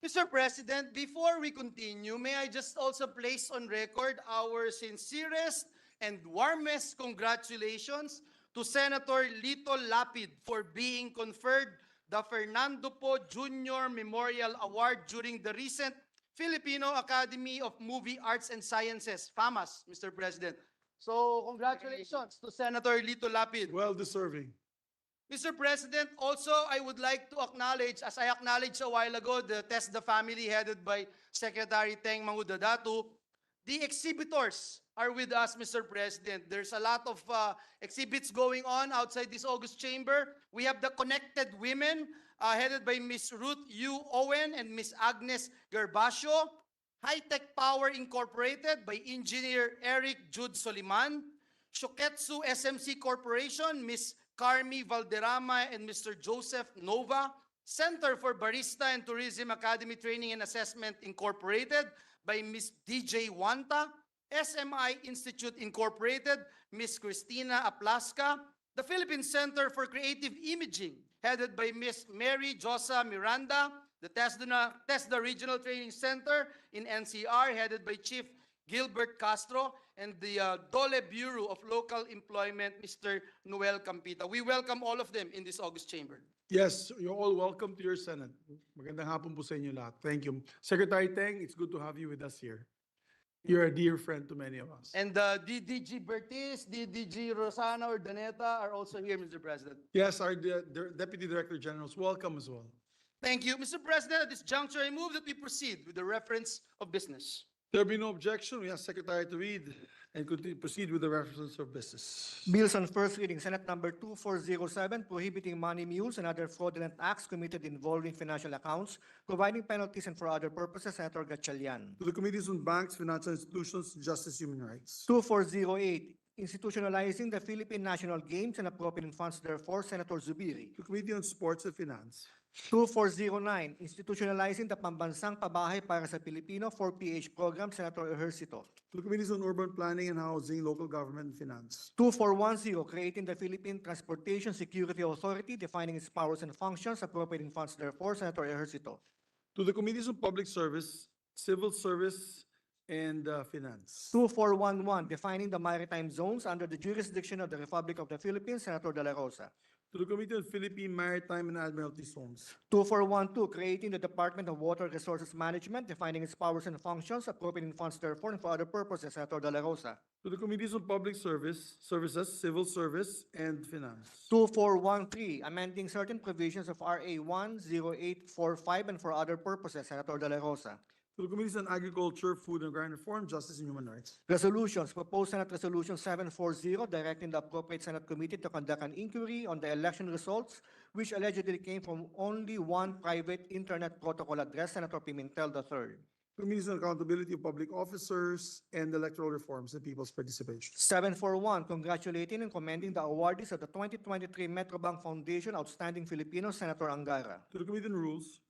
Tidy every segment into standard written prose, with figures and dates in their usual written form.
Mr. President, before we continue, may I just also place on record our sincerest and warmest congratulations to Senator Lito Lapid for being conferred the Fernando Po Jr. Memorial Award during the recent Filipino Academy of Movie Arts and Sciences, FAMAS, Mr. President. So, congratulations to Senator Lito Lapid. Well deserving. Mr. President, also I would like to acknowledge, as I acknowledged a while ago, the TESDA family headed by Secretary Teng Mangudadatu. The exhibitors are with us, Mr. President. There's a lot of exhibits going on outside this August chamber. We have the Connected Women, headed by Ms. Ruth Yu Owen and Ms. Agnes Gervasio. High-Tech Power Incorporated by Engineer Eric Jude Soliman. Shoketsu SMC Corporation, Ms. Carmi Valderrama and Mr. Joseph Nova. Center for Barista and Tourism Academy Training and Assessment Incorporated by Ms. DJ Wanta. SMI Institute Incorporated, Ms. Christina Aplaska. The Philippine Center for Creative Imaging, headed by Ms. Mary Josa Miranda. The TESDA Regional Training Center in NCR, headed by Chief Gilbert Castro, and the Dole Bureau of Local Employment, Mr. Noel Campita. We welcome all of them in this August chamber. Yes, you're all welcome to your Senate. Magandang hapon po sa inyo lahat. Thank you. Secretary Teng, it's good to have you with us here. You're a dear friend to many of us. And DDG Bertis, DDG Rosana or Daneta are also here, Mr. President. Yes, our Deputy Director Generals, welcome as well. Thank you. Mr. President, at this juncture, I move that we proceed with the reference of business. There be no objection. We ask Secretary to read and continue proceed with the reference of business. Bills on first reading, Senate number 2407, prohibiting money mules and other fraudulent acts committed involving financial accounts, providing penalties and for other purposes, Senator Gatchalian. To the Committees on Banks, Financial Institutions, Justice, Human Rights. 2408, institutionalizing the Philippine National Games and appropriating funds therefore, Senator Zubiri. To the Committee on Sports and Finance. 2409, institutionalizing the Pambansang Pabahay para sa Pilipino 4PH program, Senator Ejercito. To the Committees on Urban Planning and Housing, Local Government and Finance. 2410, creating the Philippine Transportation Security Authority, defining its powers and functions, appropriating funds therefore, Senator Ejercito. To the Committees on Public Service, Civil Service, and Finance. 2411, defining the maritime zones under the jurisdiction of the Republic of the Philippines, Senator De La Rosa. To the Committee on Philippine Maritime and Admiralty Zones. 2412, creating the Department of Water Resources Management, defining its powers and functions, appropriating funds therefore and for other purposes, Senator De La Rosa. To the Committees on Public Services, Civil Service, and Finance. 2413, amending certain provisions of RA 10845 and for other purposes, Senator De La Rosa. To the Committees on Agriculture, Food and Agrarian Reform, Justice and Human Rights. Resolutions, proposed Senate Resolution 740, directing the appropriate Senate committee to conduct an inquiry on the election results, which allegedly came from only one private internet protocol address, Senator Pimentel III. Committees on Accountability of Public Officers and Electoral Reforms and People's Participation. 741, congratulating and commending the awardees of the 2023 Metrobank Foundation Outstanding Filipinos, Senator Angara. To the Committee on Rules.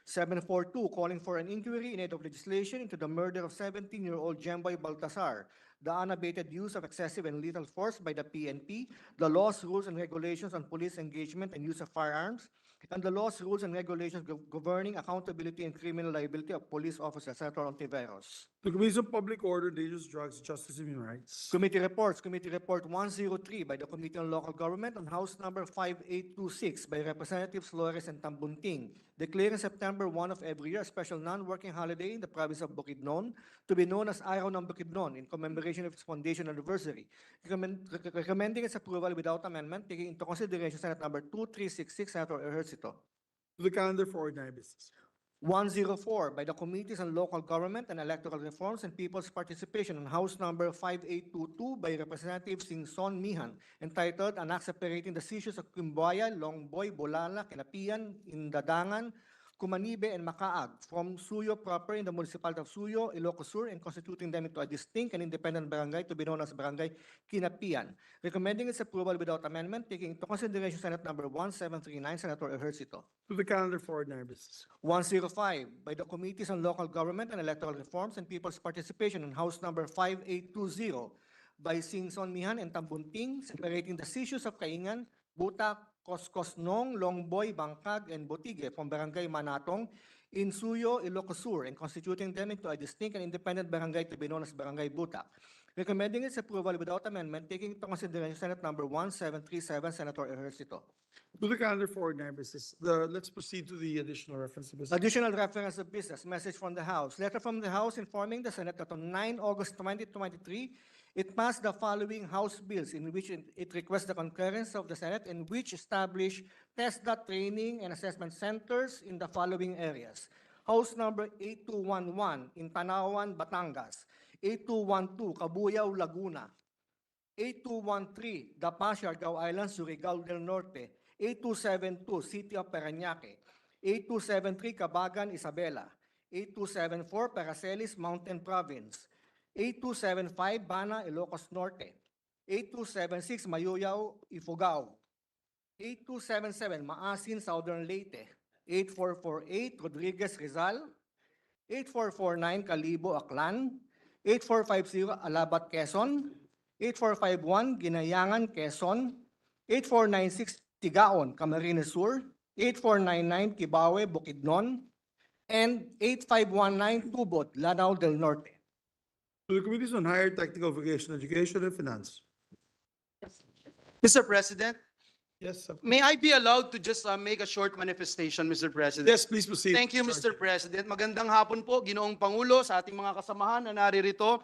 742, calling for an inquiry in aid of legislation into the murder of 17-year-old Jemboy Baltasar, the unabated use of excessive and lethal force by the PNP, the laws, rules, and regulations on police engagement and use of firearms, and the laws, rules, and regulations governing accountability and criminal liability of police officers, Senator Ontiveros. The Committees on Public Order, Dangerous Drugs, Justice and Human Rights. Committee reports, Committee Report 103 by the Committee on Local Government on House Number 5826 by Representatives Flores and Tambunting, declaring September 1 of every year a special non-working holiday in the province of Bukidnon to be known as Araw ng Bukidnon in commemoration of its foundation anniversary, recommending its approval without amendment, taking into consideration Senate Number 2366, Senator Ejercito. To the Calendar for Ordinary Business. 104 by the Committees on Local Government and Electoral Reforms and People's Participation on House Number 5822 by Representative Singson Mihan, entitled An Act Separating the Seizures of Quimboya, Longboy, Bolala, Kinapian, Indadangan, Kumanibe, and Makaag from Suyo proper in the municipality of Suyo, Ilocos Sur, and constituting them into a distinct and independent barangay to be known as Barangay Kinapian, recommending its approval without amendment, taking into consideration Senate Number 1739, Senator Ejercito. To the Calendar for Ordinary Business. 105 by the Committees on Local Government and Electoral Reforms and People's Participation on House Number 5820 by Singson Mihan and Tambunting, separating the seizures of Kaingan, Butak, Koskosnong, Longboy, Bangkag, and Botige from Barangay Manatong in Suyo, Ilocos Sur, and constituting them into a distinct and independent barangay to be known as Barangay Butak. Recommending its approval without amendment, taking into consideration Senate Number 1737, Senator Ejercito. To the calendar for ordinary business. Let's proceed to the additional reference to business. Additional reference of business, message from the House. Letter from the House informing the Senate that on 9 August 2023, it passed the following House bills in which it requests the concurrence of the Senate in which establish TESDA training and assessment centers in the following areas. House number 8211 in Tanawan, Batangas. 8212 Cabuyao, Laguna. 8213 Dapa, Siargao Islands, Surigao del Norte. 8272 City of Parañaque. 8273 Cabagan, Isabela. 8274 Paracelis, Mountain Province. 8275 Bana, Ilocos Norte. 8276 Mayuyao, Ifugao. 8277 Maasin, Southern Leyte. 8448 Rodriguez, Rizal. 8449 Calibo, Aklan. 8450 Alabat, Quezon. 8451 Ginayangan, Quezon. 8496 Tigaon, Camarines Sur. 8499 Kibawe, Bukidnon. And 8519 Tubod, Lanao del Norte. To the Committees on Higher Technical Vocational Education and Finance. Mr. President, Yes, may I be allowed to just make a short manifestation, Mr. President? yes, please proceed. Thank you, Mr. President. Magandang hapon po, Ginoong Pangulo, sa ating mga kasamahan na naririto.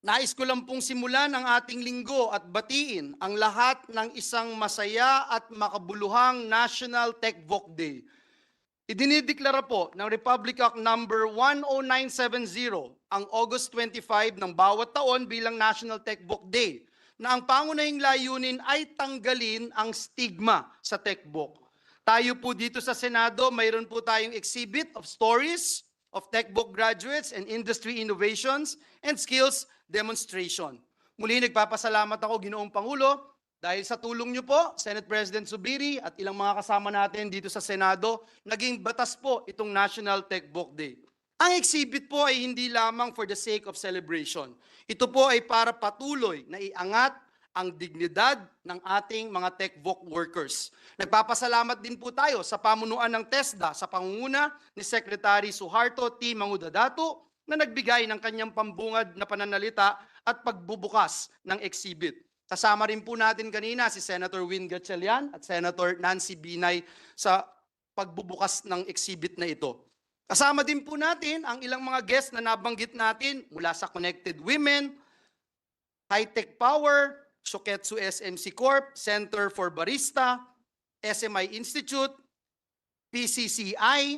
Nais ko lang pong simulan ang ating linggo at batiin ang lahat ng isang masaya at makabuluhang National Tech Voc Day. Idinideklara po ng Republic Act number 10970 ang August 25 ng bawat taon bilang National Tech Voc Day na ang pangunahing layunin ay tanggalin ang stigma sa Tech Voc. Tayo po dito sa Senado, mayroon po tayong exhibit of stories of Tech Voc graduates and industry innovations and skills demonstration. Muli nagpapasalamat ako, Ginoong Pangulo, dahil sa tulong niyo po, Senate President Zubiri at ilang mga kasama natin dito sa Senado, naging batas po itong National Tech Voc Day. Ang exhibit po ay hindi lamang for the sake of celebration. Ito po ay para patuloy na iangat ang dignidad ng ating mga Tech Voc workers. Nagpapasalamat din po tayo sa pamunuan ng TESDA sa pangunguna ni Secretary Suharto T. Mangudadato na nagbigay ng kanyang pambungad na pananalita at pagbubukas ng exhibit. Kasama rin po natin kanina si Senator Win Gatchalian at Senator Nancy Binay sa pagbubukas ng exhibit na ito. Kasama din po natin ang ilang mga guests na nabanggit natin mula sa Connected Women, High Tech Power, Shoketsu SMC Corp, Center for Barista, SMI Institute, PCCI,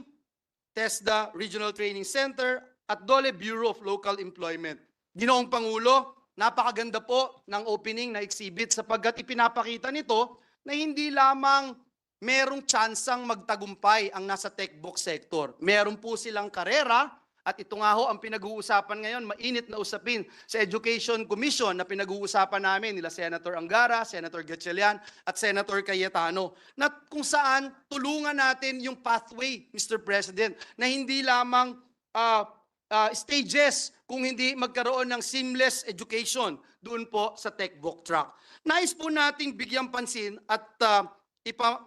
TESDA Regional Training Center, at Dole Bureau of Local Employment. Ginoong Pangulo, napakaganda po ng opening na exhibit sapagkat ipinapakita nito na hindi lamang merong tsansang magtagumpay ang nasa Tech Voc sector. Meron po silang karera at ito nga ho ang pinag-uusapan ngayon, mainit na usapin sa Education Commission na pinag-uusapan namin nila Senator Angara, Senator Gatchalian at Senator Cayetano na kung saan tulungan natin yung pathway, Mr. President, na hindi lamang stages kung hindi magkaroon ng seamless education doon po sa Tech Voc track. Nais po nating bigyang pansin at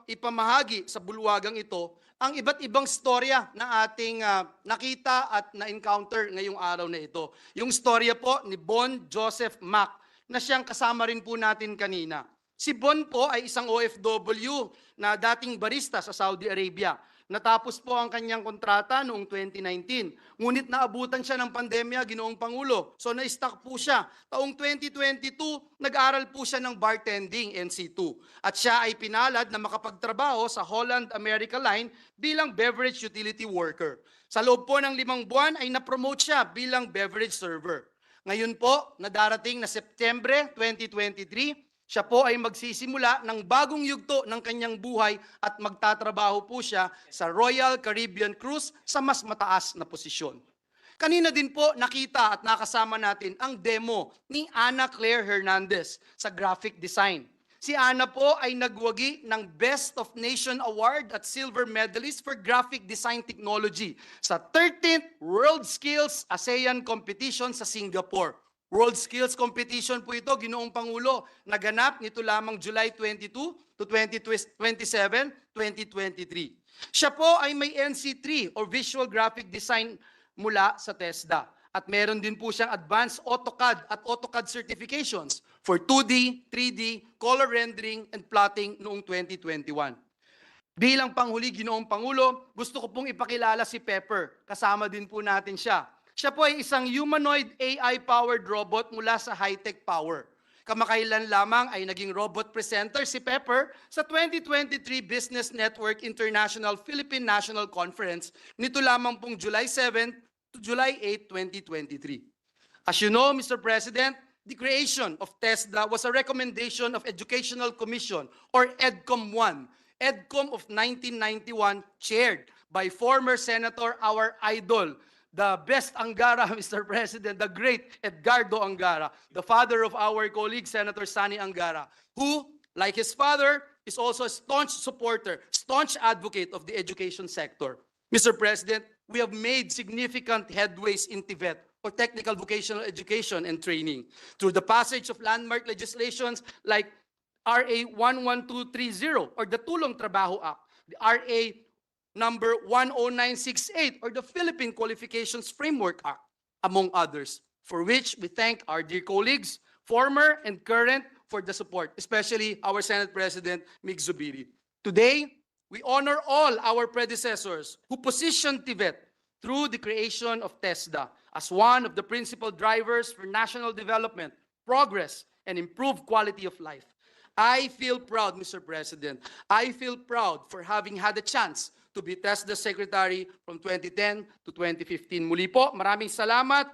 ipamahagi sa bulwagang ito ang iba't ibang storya na ating nakita at na-encounter ngayong araw na ito. Yung storya po ni Bon Joseph Mac na siyang kasama rin po natin kanina. Si Bon po ay isang OFW na dating barista sa Saudi Arabia. Natapos po ang kanyang kontrata noong 2019. Ngunit naabutan siya ng pandemya, Ginoong Pangulo. So na-stuck po siya. Taong 2022, nag-aral po siya ng bartending NC2. At siya ay pinalad na makapagtrabaho sa Holland America Line bilang beverage utility worker. Sa loob po ng 5 buwan ay na-promote siya bilang beverage server. Ngayon po, na darating na Setyembre 2023, siya po ay magsisimula ng bagong yugto ng kanyang buhay at magtatrabaho po siya sa Royal Caribbean Cruise sa mas mataas na posisyon. Kanina din po nakita at nakasama natin ang demo ni Ana Claire Hernandez sa graphic design. Si Ana po ay nagwagi ng Best of Nation Award at Silver Medalist for Graphic Design Technology sa 13th World Skills ASEAN Competition sa Singapore. World Skills Competition po ito, Ginoong Pangulo, naganap nito lamang July 22 to 27, 2023. Siya po ay may NC3 or Visual Graphic Design mula sa TESDA. At meron din po siyang Advanced AutoCAD at AutoCAD certifications for 2D, 3D, color rendering, and plotting noong 2021. Bilang panghuli, Ginoong Pangulo, gusto ko pong ipakilala si Pepper. Kasama din po natin siya. Siya po ay isang humanoid AI-powered robot mula sa High-Tech Power. Kamakailan lamang ay naging robot presenter si Pepper sa 2023 Business Network International Philippine National Conference nito lamang pong July 7 to July 8, 2023. As you know, Mr. President, the creation of TESDA was a recommendation of Educational Commission or EDCOM 1, EDCOM of 1991, chaired by former Senator, our idol, the best Angara, Mr. President, the great Edgardo Angara, the father of our colleague, Senator Sani Angara, who, like his father, is also a staunch supporter, staunch advocate of the education sector. Mr. President, we have made significant headways in Tibet, or technical vocational education and training, through the passage of landmark legislations like RA 11230 or the Tulong Trabaho Act, the RA number 10968 or the Philippine Qualifications Framework Act, among others, for which we thank our dear colleagues, former and current, for the support, especially our Senate President, Mig Zubiri. Today, we honor all our predecessors who positioned Tibet through the creation of TESDA as one of the principal drivers for national development, progress, and improved quality of life. I feel proud, Mr. President. I feel proud for having had a chance to be TESDA Secretary from 2010 to 2015. Muli po, maraming salamat.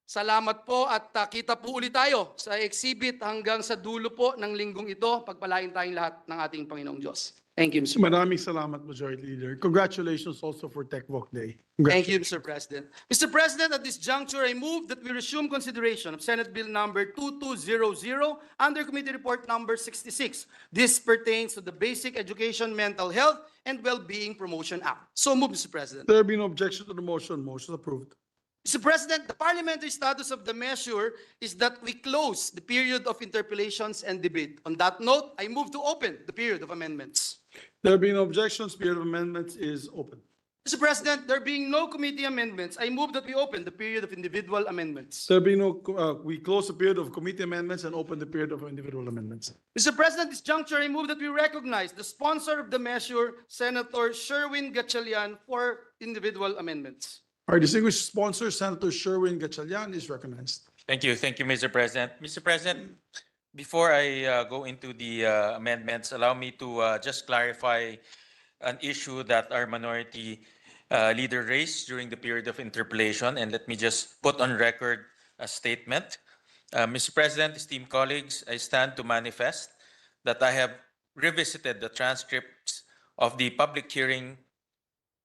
Salamat po at kita po ulit tayo sa exhibit hanggang sa dulo po ng linggong ito. Pagpalain tayong lahat ng ating Panginoong Diyos. Thank you, Mr. President. Maraming salamat, Majority Leader. Congratulations also for TechVoc Day. Thank you, Mr. President. Mr. President, at this juncture, I move that we resume consideration of Senate Bill number 2200 under Committee Report number 66. This pertains to the Basic Education, Mental Health, and Well-Being Promotion Act. So move, Mr. President. There being no objection to the motion, motion approved. Mr. President, the parliamentary status of the measure is that we close the period of interpellations and debate. On that note, I move to open the period of amendments. There being no objections, period of amendments is open. Mr. President, there being no committee amendments, I move that we open the period of individual amendments. There being no, we close the period of committee amendments and open the period of individual amendments. Mr. President, this juncture, I move that we recognize the sponsor of the measure, Senator Sherwin Gatchalian, for individual amendments. Our distinguished sponsor, Senator Sherwin Gatchalian, is recognized. Thank you, Mr. President. Mr. President, before I go into the amendments, allow me to just clarify an issue that our minority leader raised during the period of interpellation, and let me just put on record a statement. Mr. President, esteemed colleagues, I stand to manifest that I have revisited the transcripts of the public hearing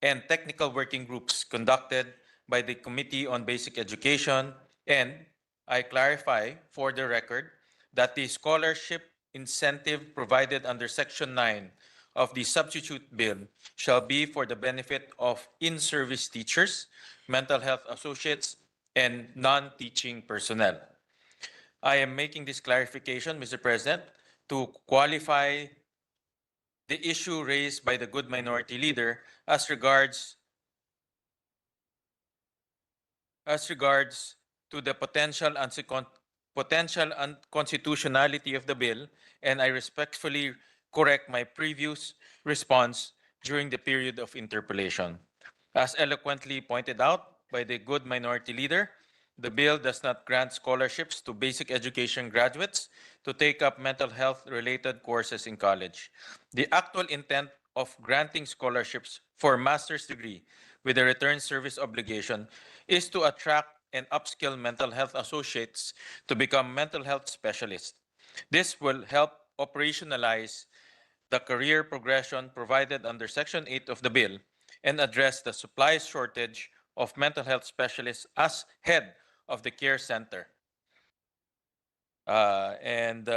and technical working groups conducted by the Committee on Basic Education, and I clarify for the record that the scholarship incentive provided under Section 9 of the substitute bill shall be for the benefit of in-service teachers, mental health associates, and non-teaching personnel. I am making this clarification, Mr. President, to qualify the issue raised by the good minority leader as regards to the potential unconstitutionality of the bill, and I respectfully correct my previous response during the period of interpellation. As eloquently pointed out by the good minority leader, the bill does not grant scholarships to basic education graduates to take up mental health-related courses in college. The actual intent of granting scholarships for master's degree with a return service obligation is to attract and upskill mental health associates to become mental health specialists. This will help operationalize the career progression provided under Section 8 of the bill and address the supply shortage of mental health specialists as head of the care center. Thank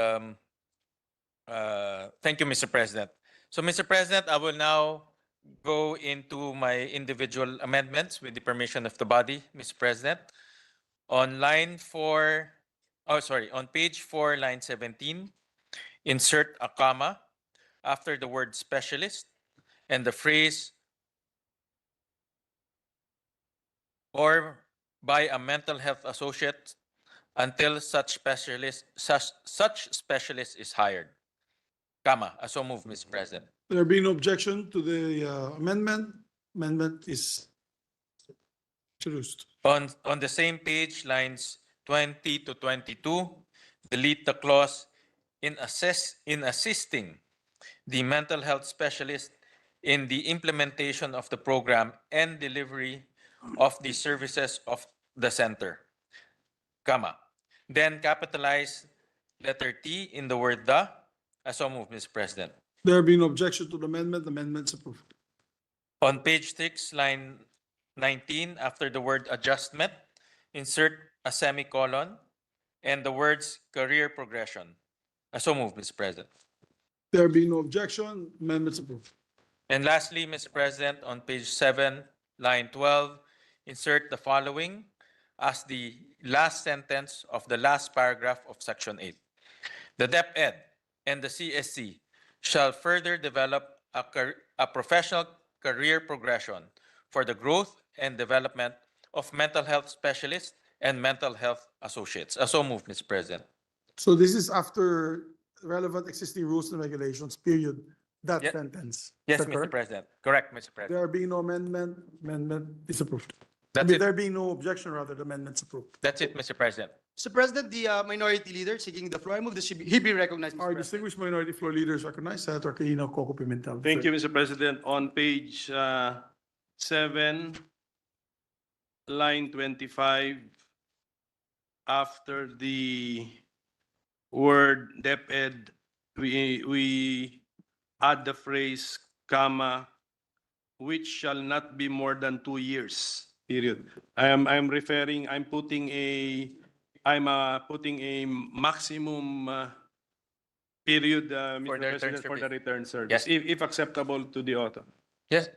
you, Mr. President. So, Mr. President, I will now go into my individual amendments with the permission of the body, Mr. President. On line 4, oh, sorry, on page 4, line 17, insert a comma after the word specialist and the phrase or by a mental health associate until such specialist is hired. Comma. So move, Mr. President. There being no objection to the amendment, amendment is introduced. On the same page, lines 20 to 22, delete the clause in assisting the mental health specialist in the implementation of the program and delivery of the services of the center, comma. Then capitalize letter T in the word the. So move, Mr. President. There being no objection to the amendment, the amendment is approved. On page 6, line 19, after the word adjustment, insert a semicolon and the words career progression. So move, Mr. President. There being no objection, amendment is approved. And lastly, Mr. President, on page 7, line 12, insert the following as the last sentence of the last paragraph of section 8. The DepEd and the CSC shall further develop a professional career progression for the growth and development of mental health specialists and mental health associates. So move, Mr. President. So this is after relevant existing rules and regulations, period, that Ye- sentence. Yes, Is that Mr. correct? President. Correct, Mr. President. There being no amendment, amendment is approved. That's it. There being no objection, rather, the amendment's approved. That's it, Mr. President. Mr. President, the minority leader seeking the floor, I move that he be recognized, Mr. Our President. distinguished minority floor leaders recognize Senator Aquilino Coco Pimentel. Thank you, Mr. President. On page 7, line 25, after the word DepEd, we add the phrase, comma, which shall not be more than 2 years, period. I'm putting a maximum period, For Mr. the return President, for the service. return service, Yes. if acceptable to the author. Yes.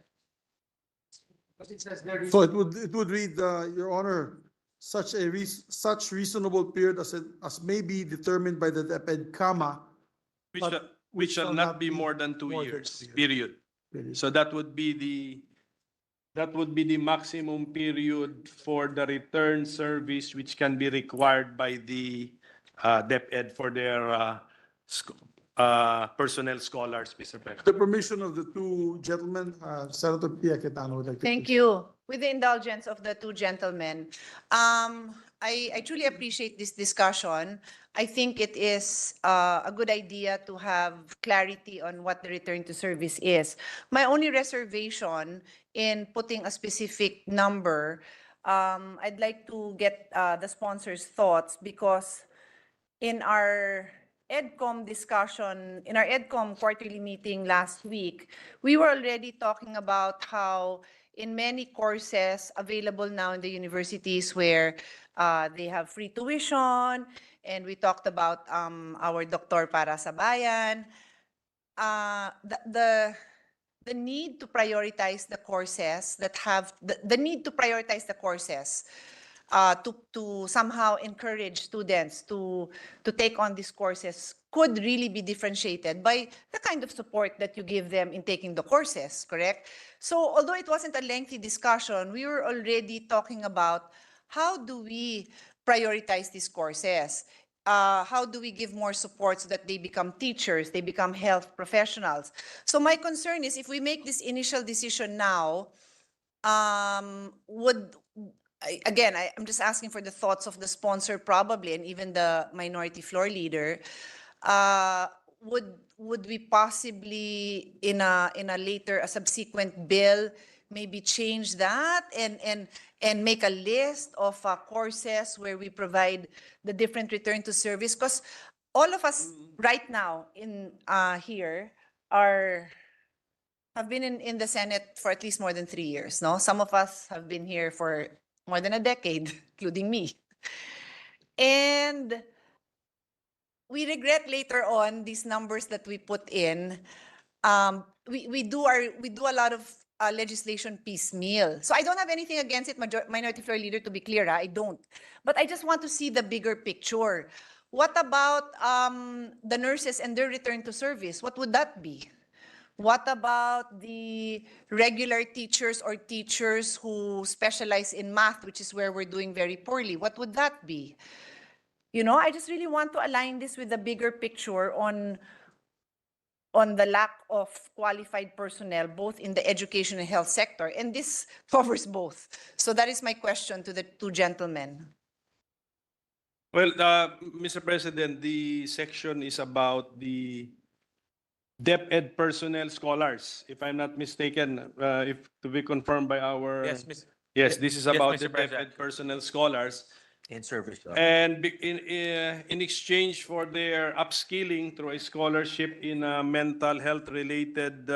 So it would read, Your Honor, such reasonable period as may be determined by the DepEd, comma, Which But shall- which shall not be more than 2 more than years, 2 years. period. period. So that would be the maximum period for the return service which can be required by the DepEd for their personnel scholars, Mr. President. The permission of the two gentlemen, Senator Pia Quetano would like to. Thank you. With the indulgence of the two gentlemen, I truly appreciate this discussion. I think it is a good idea to have clarity on what the return to service is. My only reservation in putting a specific number, I'd like to get the sponsors' thoughts because in our EDCOM discussion, in our EDCOM quarterly meeting last week, we were already talking about how in many courses available now in the universities where they have free tuition, and we talked about our Doktor para sa Bayan, the need to prioritize the courses that have, the need to prioritize the courses to somehow encourage students to take on these courses could really be differentiated by the kind of support that you give them in taking the courses, correct? So although it wasn't a lengthy discussion, we were already talking about how do we prioritize these courses? How do we give more support so that they become teachers, they become health professionals? So my concern is if we make this initial decision now, I'm just asking for the thoughts of the sponsor probably, and even the minority floor leader. Would we possibly in a later, a subsequent bill, maybe change that and make a list of courses where we provide the different return to service? Because all of us right now in here have been in the Senate for at least more than 3 years, no? Some of us have been here for more than a decade, including me. And we regret later on these numbers that we put in we do a lot of legislation piecemeal. So I don't have anything against it, Minority Floor Leader, to be clear, I don't. But I just want to see the bigger picture. What about the nurses and their return to service? What would that be? What about the regular teachers or teachers who specialize in math, which is where we're doing very poorly? What would that be? You know, I just really want to align this with the bigger picture on the lack of qualified personnel, both in the education and health sector. And this covers both. So that is my question to the two gentlemen. Well, Mr. President, the section is about the DepEd personnel scholars, if I'm not mistaken, if to be confirmed by our. Yes, Miss. Yes, this is Yes, about the Mr. President. DepEd personnel scholars. In service. And in exchange for their upskilling through a scholarship in a mental health related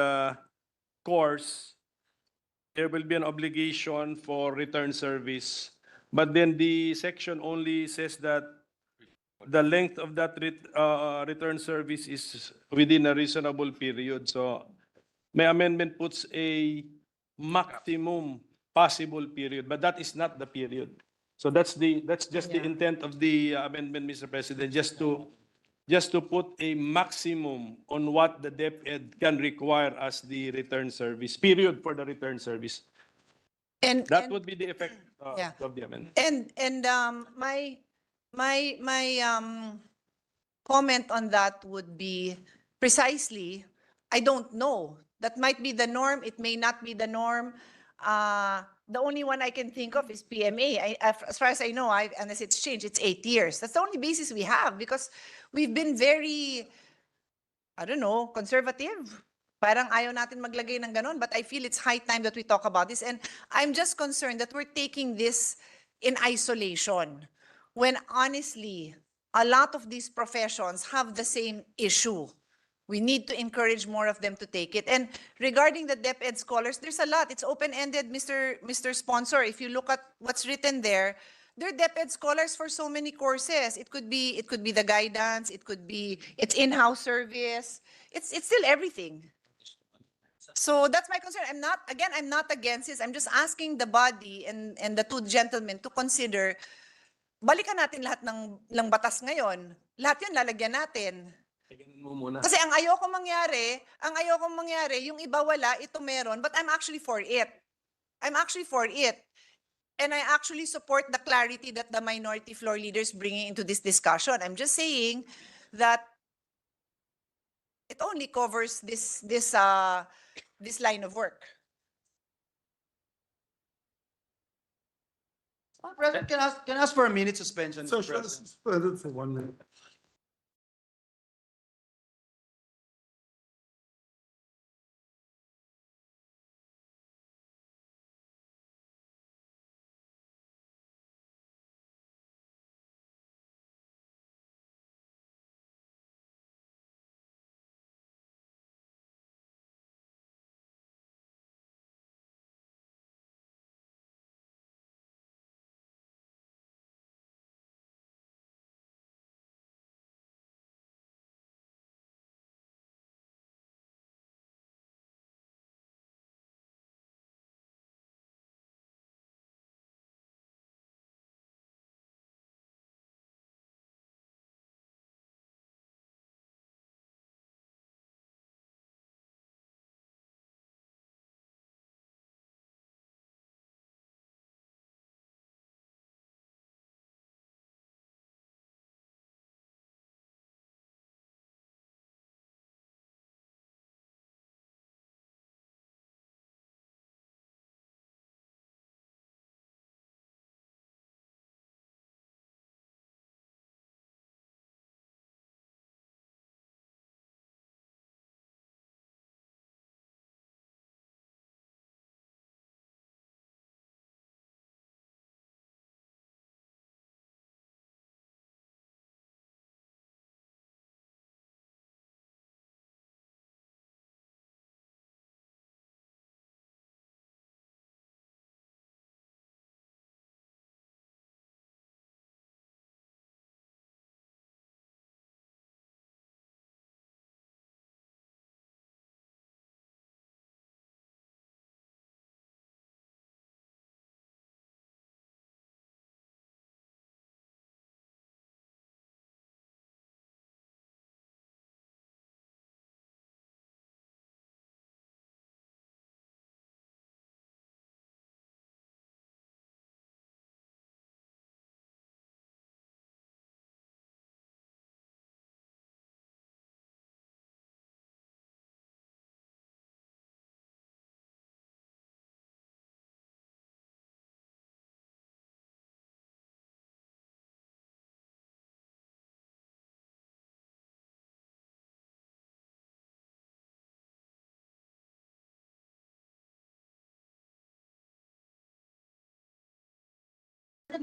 course, there will be an obligation for return service. But then the section only says that the length of that return service is within a reasonable period. So my amendment puts a maximum possible period, but that is not the period. So that's just the Yeah. intent of the amendment, Mr. President, just to put a maximum on what the DepEd can require as the return service, period for the return service. And That would be the effect Yeah. of the amendment. my comment on that would be precisely, I don't know. That might be the norm. It may not be the norm. The only one I can think of is PMA. As far as I know, unless it's changed, it's 8 years. That's the only basis we have because we've been very, I don't know, conservative. Parang ayaw natin maglagay ng ganon, but I feel it's high time that we talk about this. And I'm just concerned that we're taking this in isolation, when honestly, a lot of these professions have the same issue. We need to encourage more of them to take it. And regarding the DepEd scholars, there's a lot. It's open-ended, Mr. Sponsor. If you look at what's written there, they're DepEd scholars for so many courses. It could be the guidance, it could be it's in-house service. It's still everything. So that's my concern. I'm not against this. I'm just asking the body and the two gentlemen to consider, balikan natin lahat ng batas ngayon. Lahat yun lalagyan natin. Kasi ang ayoko mangyari, yung iba wala, ito meron, but I'm actually for it. And I actually support the clarity that the minority floor leaders bringing into this discussion. I'm just saying that it only covers this line of work. President, can I ask for a minute suspension, So, Mr. President? suspended for 1 minute.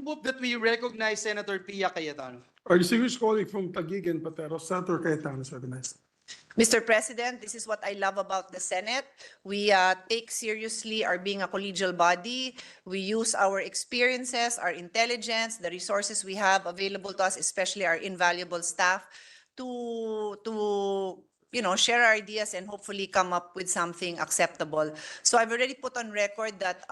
move that we recognize Senator Pia Cayetano. Our distinguished colleague from Kaibigan, Patero, Senator Cayetano is recognized. Mr. President, this is what I love about the Senate. We take seriously our being a collegial body. We use our experiences, our intelligence, the resources we have available to us, especially our invaluable staff, to share our ideas and hopefully come up with something acceptable. So I've already put on record that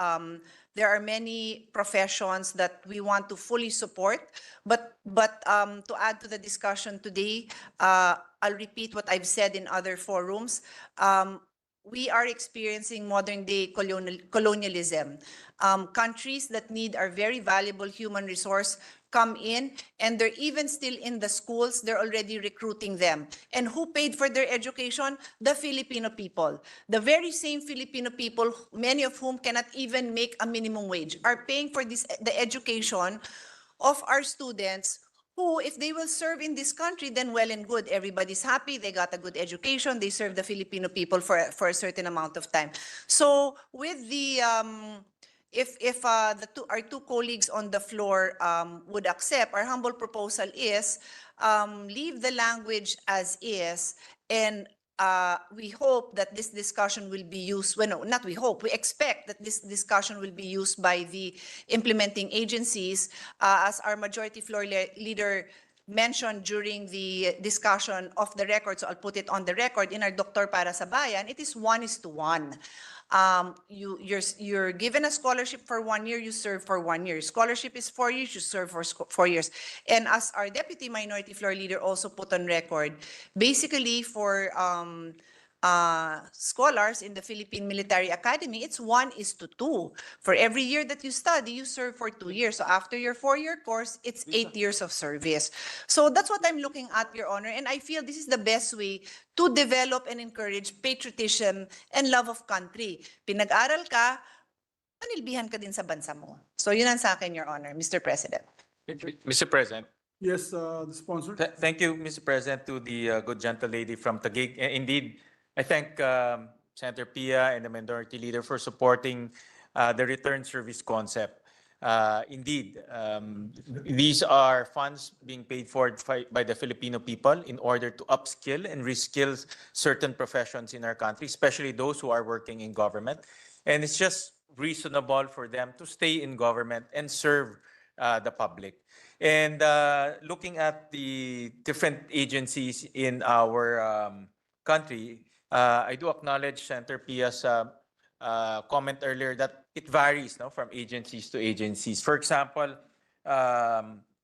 there are many professions that we want to fully support, but to add to the discussion today, I'll repeat what I've said in other forums. We are experiencing modern day colonialism. Countries that need our very valuable human resource come in, and they're even still in the schools, they're already recruiting them. And who paid for their education? The Filipino people. The very same Filipino people, many of whom cannot even make a minimum wage, are paying for the education of our students who, if they will serve in this country, then well and good. Everybody's happy, they got a good education, they serve the Filipino people for a certain amount of time. So with the if our two colleagues on the floor would accept, our humble proposal is leave the language as is, and we hope that this discussion will be used, well, no, not we hope, we expect that this discussion will be used by the implementing agencies, as our majority floor leader mentioned during the discussion of the record, so I'll put it on the record, in our Doktor Para sa Bayan, it is 1:1. You're given a scholarship for 1 year, you serve for 1 year. Scholarship is 4 years, you serve for 4 years. And as our deputy minority floor leader also put on record, basically for scholars in the Philippine Military Academy, it's 1:2. For every year that you study, you serve for 2 years. So after your 4-year course, it's 8 years of service. So that's what I'm looking at, Your Honor. And I feel this is the best way to develop and encourage patriotism and love of country. Pinag-aral ka, panilbihan ka din sa bansa mo. So yun ang sa akin, Your Honor, Mr. President. Mr. President. Yes, the sponsor. Thank you, Mr. President, to the good gentle lady from Taguig. Indeed, I thank Senator Pia and the Minority Leader for supporting the return service concept. Indeed, these are funds being paid for by the Filipino people in order to upskill and reskill certain professions in our country, especially those who are working in government. And it's just reasonable for them to stay in government and serve the public. And looking at the different agencies in our country, I do acknowledge Senator Pia's comment earlier that it varies, no, from agencies to agencies. For example,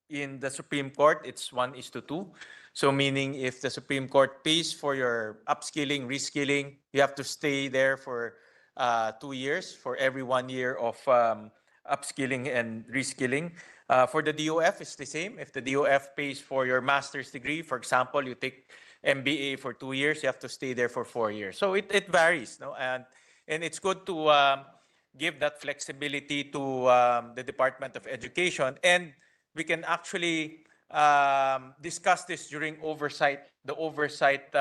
in the Supreme Court, it's 1:2. So meaning if the Supreme Court pays for your upskilling, reskilling, you have to stay there for 2 years for every 1 year of upskilling and reskilling. For the DOF, it's the same. If the DOF pays for your master's degree, for example, you take MBA for 2 years, you have to stay there for 4 years. So it varies, no? And it's good to give that flexibility to the Department of Education. And we can actually discuss this during the oversight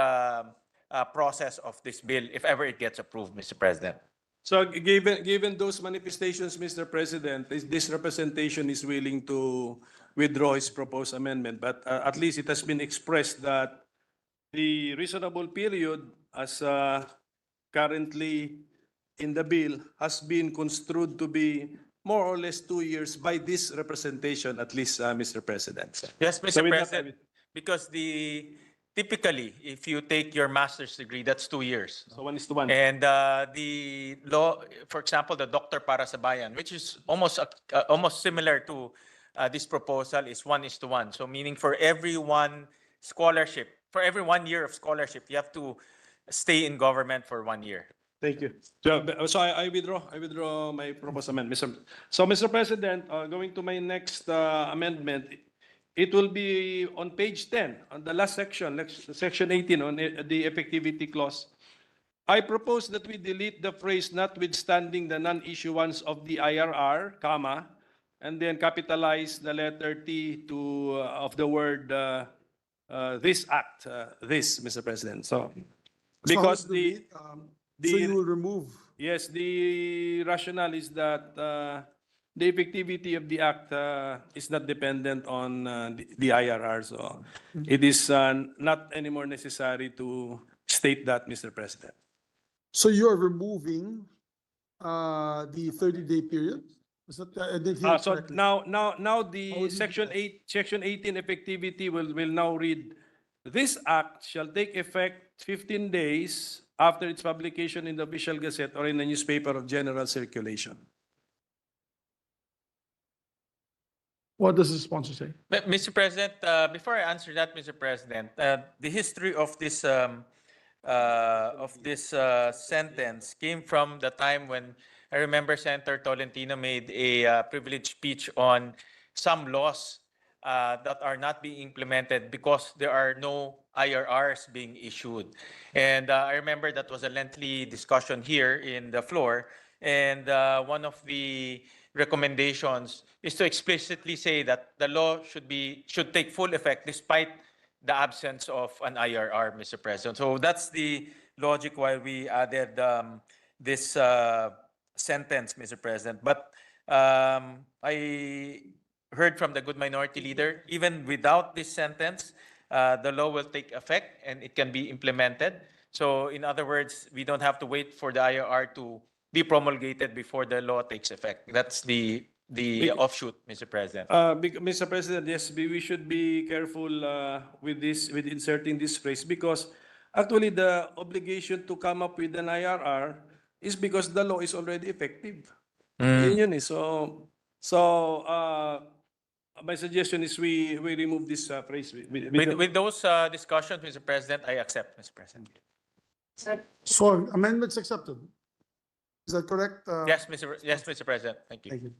process of this bill, if ever it gets approved, Mr. President. So given those manifestations, Mr. President, this representation is willing to withdraw his proposed amendment, but at least it has been expressed that the reasonable period as currently in the bill has been construed to be more or less 2 years by this representation, at least, Mr. President. Yes, So Mr. with that, President, because typically, if you take your master's degree, that's 2 years. So 1:1. And the law, for example, the Doktor Para sa Bayan, which is almost similar to this proposal, is 1:1. So meaning for every 1 year of scholarship, you have to stay in government for 1 year. Thank you. So I withdraw my proposed amendment. Mr. President, going to my next amendment, it will be on page 10, on the last section, section 18, on the effectivity clause. I propose that we delete the phrase notwithstanding the non-issuance of the IRR, comma, and then capitalize the letter T of the word this act, this, Mr. President. So, because So you will remove. yes, the rationale is that the effectivity of the act is not dependent on the IRR. So it is not anymore necessary to state that, Mr. President. So you are removing the 30-day period? Is that, I didn't hear it So correctly. now How the would you do section that? 8, section 18 effectivity will now read, this act shall take effect 15 days after its publication in the official gazette or in a newspaper of general circulation. What does the sponsor say? Mr. President, before I answer that, Mr. President, the history of this sentence came from the time when I remember Senator Tolentino made a privileged speech on some laws that are not being implemented because there are no IRRs being issued. And I remember that was a lengthy discussion here in the floor. And one of the recommendations is to explicitly say that the law should take full effect despite the absence of an IRR, Mr. President. So that's the logic why we added this sentence, Mr. President. But I heard from the good minority leader, even without this sentence, the law will take effect and it can be implemented. So in other words, we don't have to wait for the IRR to be promulgated before the law takes effect. That's the offshoot, Mr. President. Mr. President, yes, we should be careful with this, with inserting this phrase, because actually the obligation to come up with an IRR is because the law is already effective. Yun eh. So my suggestion is we remove this phrase. With those discussions, Mr. President, I accept, Mr. President. So amendments accepted. Is that correct? Yes, Mr. President. Thank you. Thank you.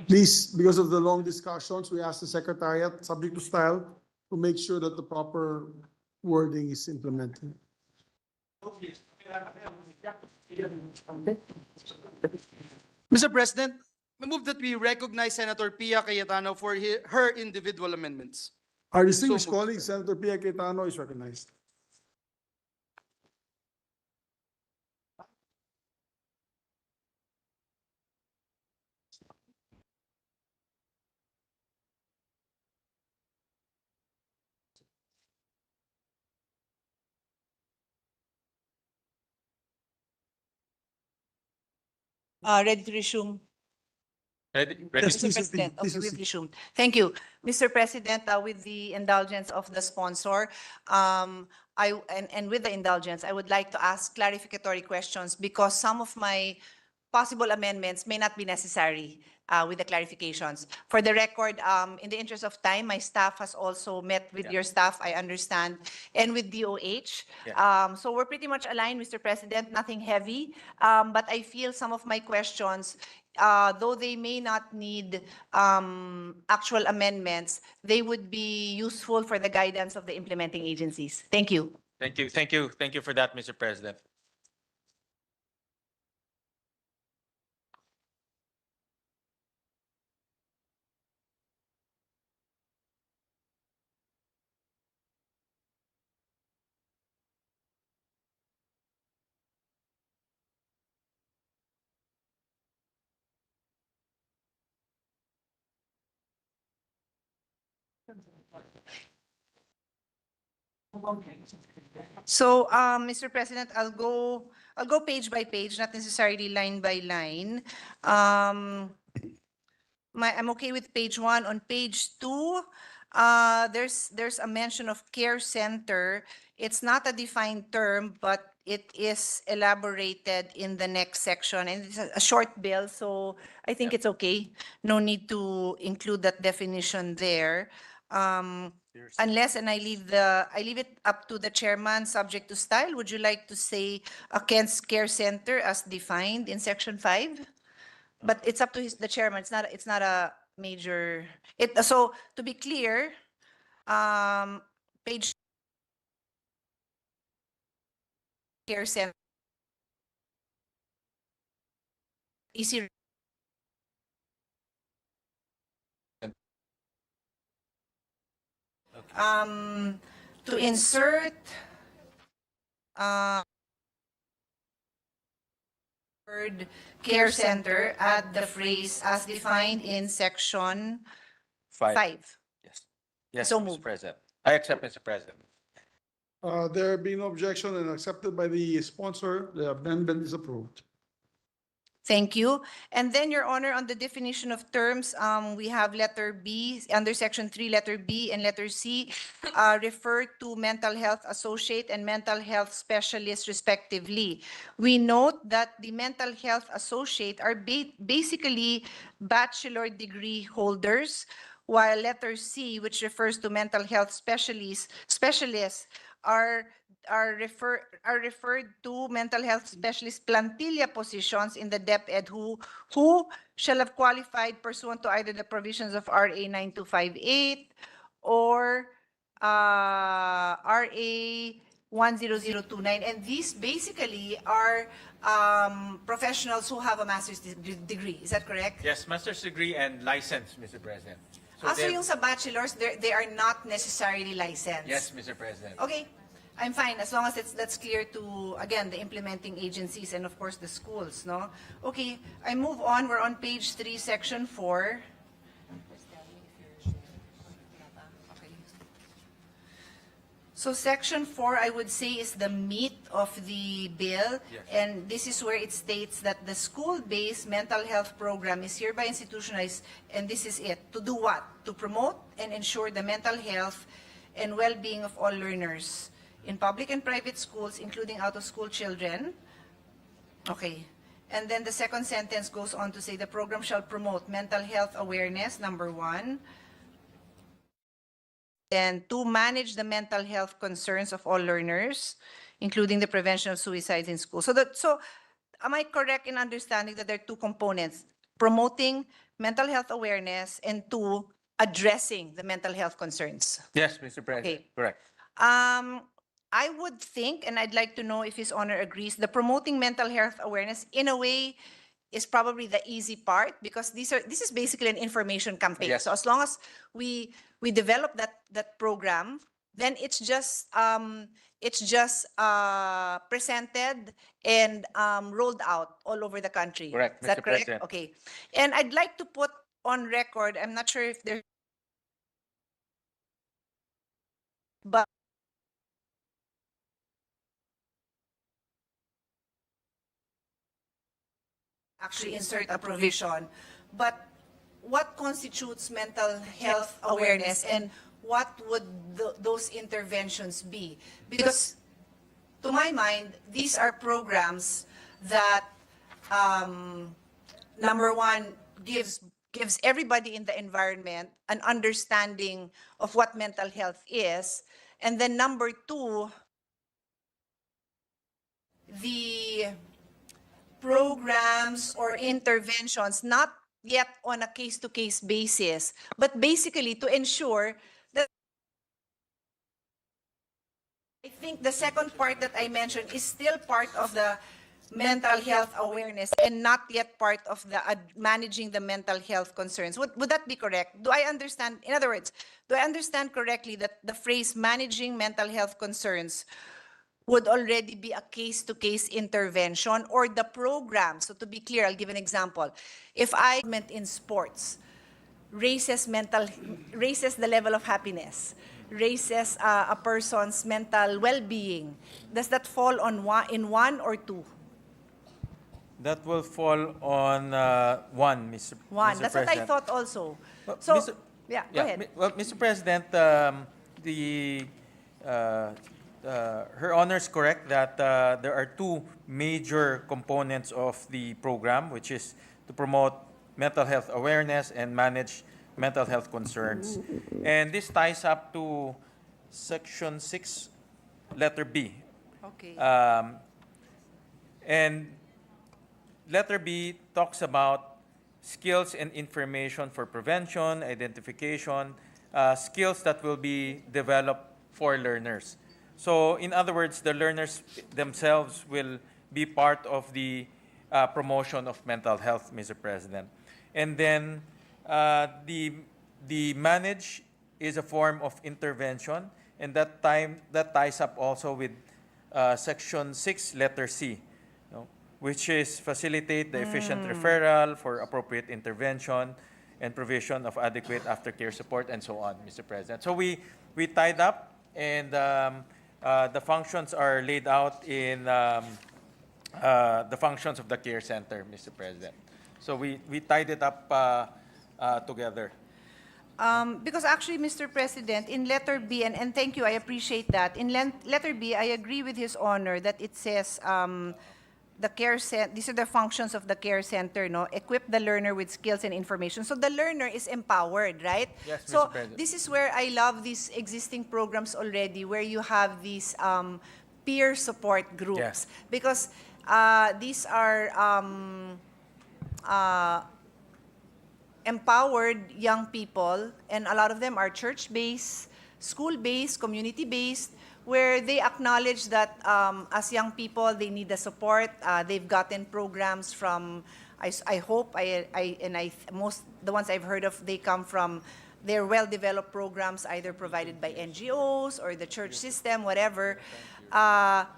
Please, because of the long discussions, we ask the Secretariat, subject to style, to make sure that the proper wording is implemented. Mr. President, I move that we recognize Senator Pia Cayetano for her individual amendments. Our distinguished So moved. colleague, Senator Pia Cayetano, is recognized. Ready to resume? Ready? Yes, Mr. please, President, please okay, we've proceed. resumed. Thank you. Mr. President, with the indulgence of the sponsor, and with the indulgence, I would like to ask clarificatory questions because some of my possible amendments may not be necessary with the clarifications. For the record, in the interest of time, my staff has also met with your staff, I understand, and with DOH. So we're pretty much aligned, Mr. President, nothing heavy. But I feel some of my questions, though they may not need actual amendments, they would be useful for the guidance of the implementing agencies. Thank you. Thank you for that, Mr. President. So, Mr. President, I'll go page by page, not necessarily line by line. I'm okay with page 1. On page 2, there's a mention of care center. It's not a defined term, but it is elaborated in the next section, and it's a short bill, so I think it's okay. No need to include that definition there. Unless, and I leave it up to the chairman, subject to style. Would you like to say a care center as defined in section 5? But it's up to the chairman. It's not a major, so to be clear, page care center. Easy. To insert, Word care center, add the phrase as defined in section 5. Yes. Yes, So Mr. moved. President. I accept, Mr. President. There being no objection and accepted by the sponsor, the amendment is approved. Thank you. And then, Your Honor, on the definition of terms, we have letter B, under section 3, letter B and letter C, refer to mental health associate and mental health specialist respectively. We note that the mental health associate are basically bachelor degree holders, while letter C, which refers to mental health specialists are referred to mental health specialist plantilla positions in the DepEd who shall have qualified pursuant to either the provisions of RA 9258 or RA 10029. And these basically are professionals who have a master's degree. Is that correct? Yes, master's degree and license, Mr. President. So yung sa bachelors, they are not necessarily licensed. Yes, Mr. President. Okay, I'm fine, as long as that's clear to, again, the implementing agencies and of course the schools, no? Okay, I move on, we're on page 3, section 4. Okay. So section 4, I would say, is the meat of the bill. Yes. And this is where it states that the school-based mental health program is hereby institutionalized, and this is it. To do what? To promote and ensure the mental health and well-being of all learners in public and private schools, including out-of-school children. Okay. And then the second sentence goes on to say the program shall promote mental health awareness, number 1. And to manage the mental health concerns of all learners, including the prevention of suicides in school. So am I correct in understanding that there are two components? Promoting mental health awareness and 2, addressing the mental health concerns. Yes, Mr. President. Okay. Correct. I would think, and I'd like to know if His Honor agrees, the promoting mental health awareness in a way is probably the easy part because this is basically an information campaign. Yes. So as long as we develop that program, then it's just presented and rolled out all over the country. Correct, Is that Mr. correct? President. Okay. And I'd like to put on record, I'm not sure if there's but actually insert a provision. But what constitutes mental health awareness and what would those interventions be? Because to my mind, these are programs that, number 1, gives everybody in the environment an understanding of what mental health is. And then number 2, the programs or interventions, not yet on a case-to-case basis, but basically to ensure that I think the second part that I mentioned is still part of the mental health awareness and not yet part of the managing the mental health concerns. Would that be correct? Do I understand, in other words, do I understand correctly that the phrase managing mental health concerns would already be a case-to-case intervention or the program? So to be clear, I'll give an example. If I meant in sports, raises the level of happiness, raises a person's mental well-being, does that fall on in 1 or 2? That will fall on 1, Mr. 1. Mr. That's what I President. thought also. Well, So, Mr. yeah, go ahead. Well, Mr. President, Her Honor is correct that there are 2 major components of the program, which is to promote mental health awareness and manage mental health concerns. And this ties up to Section 6, letter B. Okay. And letter B talks about skills and information for prevention, identification, skills that will be developed for learners. So in other words, the learners themselves will be part of the promotion of mental health, Mr. President. And then the manage is a form of intervention, and that ties up also with Section 6, letter C. No? which is facilitate the efficient referral for appropriate intervention and provision of adequate aftercare support and so on, Mr. President. So we tied up, and the functions are laid out in the functions of the care center, Mr. President. So we tied it up together. Because actually, Mr. President, in letter B, and thank you, I appreciate that. In letter B, I agree with His Honor that it says the care center, these are the functions of the care center, no? Equip the learner with skills and information. So the learner is empowered, right? Yes, Mr. So President. this is where I love these existing programs already, where you have these peer support groups. Yes. Because these are empowered young people, and a lot of them are church-based, school-based, community-based, where they acknowledge that as young people, they need the support. They've gotten programs from, I hope, most, the ones I've heard of, they come from, they're well-developed programs, either provided by NGOs or the church system, whatever.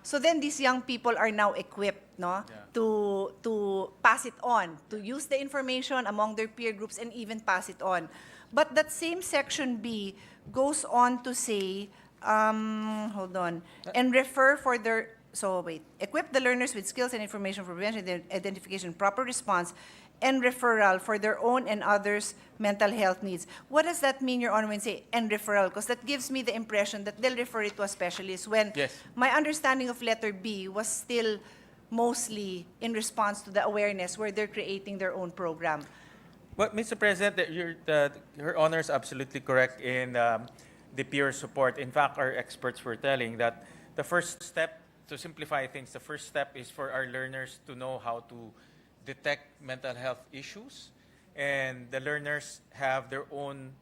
So then these young people are now equipped, no, to pass it on, to use the information among their peer groups and even pass it on. But that same section B goes on to say, hold on, and refer for their, so wait, equip the learners with skills and information for prevention, identification, proper response, and referral for their own and others' mental health needs. What does that mean, Your Honor, when you say and referral? Because that gives me the impression that they'll refer it to a specialist, when Yes. my understanding of letter B was still mostly in response to the awareness where they're creating their own program. But Mr. President, Your Honor is absolutely correct in the peer support. In fact, our experts were telling that the first step, to simplify things, the first step is for our learners to know how to detect mental health issues, and the learners have their own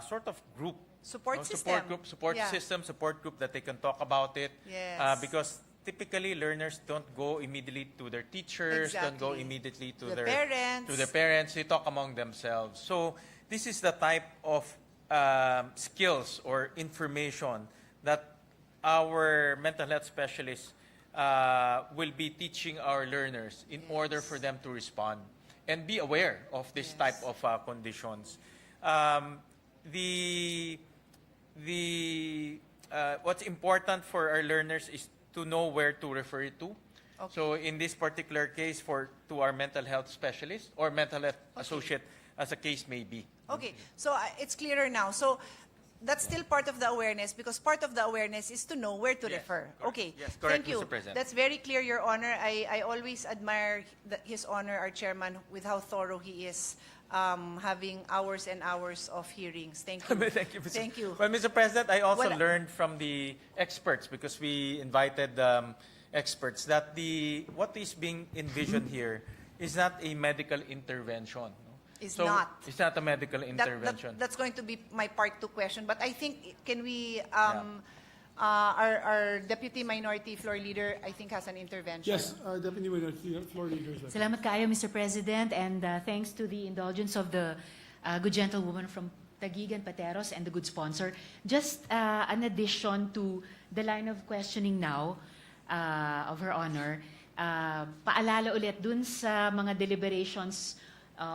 sort of group, Support system. support group, support Yeah. system, support group that they can talk about it. Yes. Because typically learners don't go immediately to their teachers, don't go Exactly. immediately to The their parents. to their parents. They talk among themselves. So this is the type of skills or information that our mental health specialists will be teaching our learners in order for them to respond and be aware of this type of conditions. What's important for our learners is to know where to refer it to. Okay. So in this particular case, to our mental health specialist or mental health associate, as a case may be. Okay, so it's clearer now. So that's still part of the awareness, because part of the awareness is to know where to Yes, refer. correct. Okay, Yes, correct, thank you. Mr. President. That's very clear, Your Honor. I always admire His Honor, our chairman, with how thorough he is, having hours and hours of hearings. Thank you. Thank you, Mr. Thank you. Well, Mr. President, I also Well, learned from the experts, because we invited experts, that what is being envisioned here is not a medical intervention. No? It's So not. It's not a medical intervention. That's going to be my part 2 question. But I think, can we, our Deputy Minority Floor Leader, I think, has an intervention. Yes, Deputy Minority Floor Leader. Salamat kayo, Mr. President, and thanks to the indulgence of the good gentlewoman from Kaibigan, Pateros, and the good sponsor. Just an addition to the line of questioning now of Her Honor, paalala ulit dun sa mga deliberations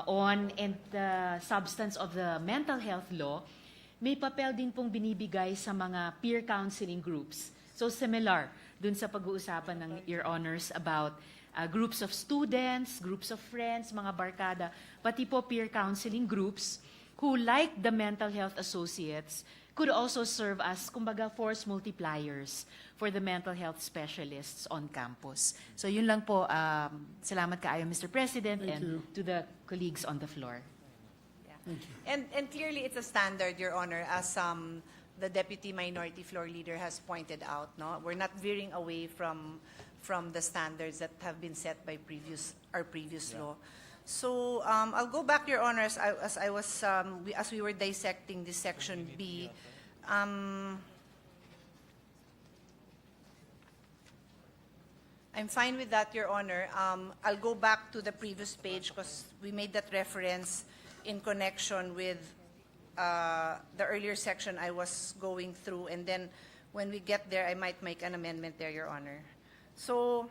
on and the substance of the mental health law, may papel din pong binibigay sa mga peer counseling groups. So similar dun sa pag-uusapan ng Your Honors about groups of students, groups of friends, mga barkada, pati po peer counseling groups who, like the mental health associates, could also serve as, kumbaga, force multipliers for the mental health specialists on campus. So yun lang po. Salamat kaayo, Mr. President, Thank and you. to the colleagues on the floor. Yeah. And clearly it's a standard, Your Honor, as the Deputy Minority Floor Leader has pointed out. No, we're not veering away from the standards that have been set by our previous law. So I'll go back, Your Honor, as we were dissecting this section B. I'm fine with that, Your Honor. I'll go back to the previous page because we made that reference in connection with the earlier section I was going through, and then when we get there, I might make an amendment there, Your Honor. So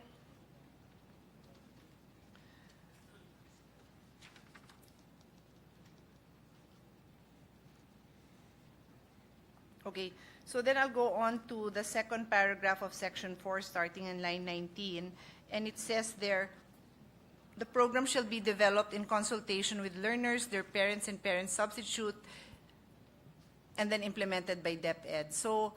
Okay, so then I'll go on to the second paragraph of Section 4, starting in line 19, and it says there, the program shall be developed in consultation with learners, their parents, and parent substitute, and then implemented by DepEd. So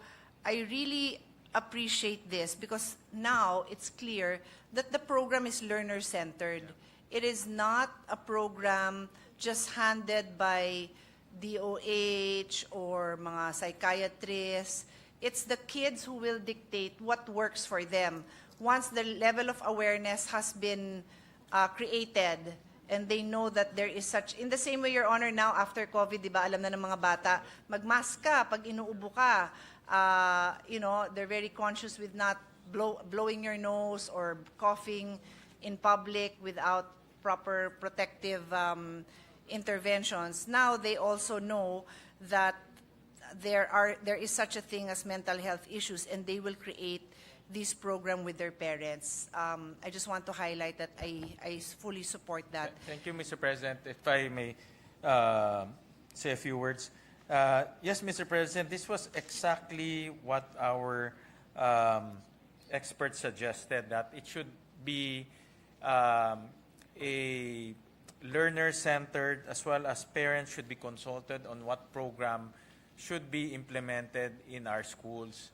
I really appreciate this because now it's clear that the program is learner-centered. It is not a program just handed by DOH or mga psychiatrists. It's the kids who will dictate what works for them. Once the level of awareness has been created and they know that there is such, in the same way, Your Honor, now after COVID, di ba, alam na ng mga bata, magmask ka pag inuubo ka. You know, they're very conscious with not blowing your nose or coughing in public without proper protective interventions. Now they also know that there is such a thing as mental health issues, and they will create this program with their parents. I just want to highlight that I fully support that. Thank you, Mr. President. If I may say a few words. Yes, Mr. President, this was exactly what our experts suggested, that it should be a learner-centered, as well as parents should be consulted on what program should be implemented in our schools.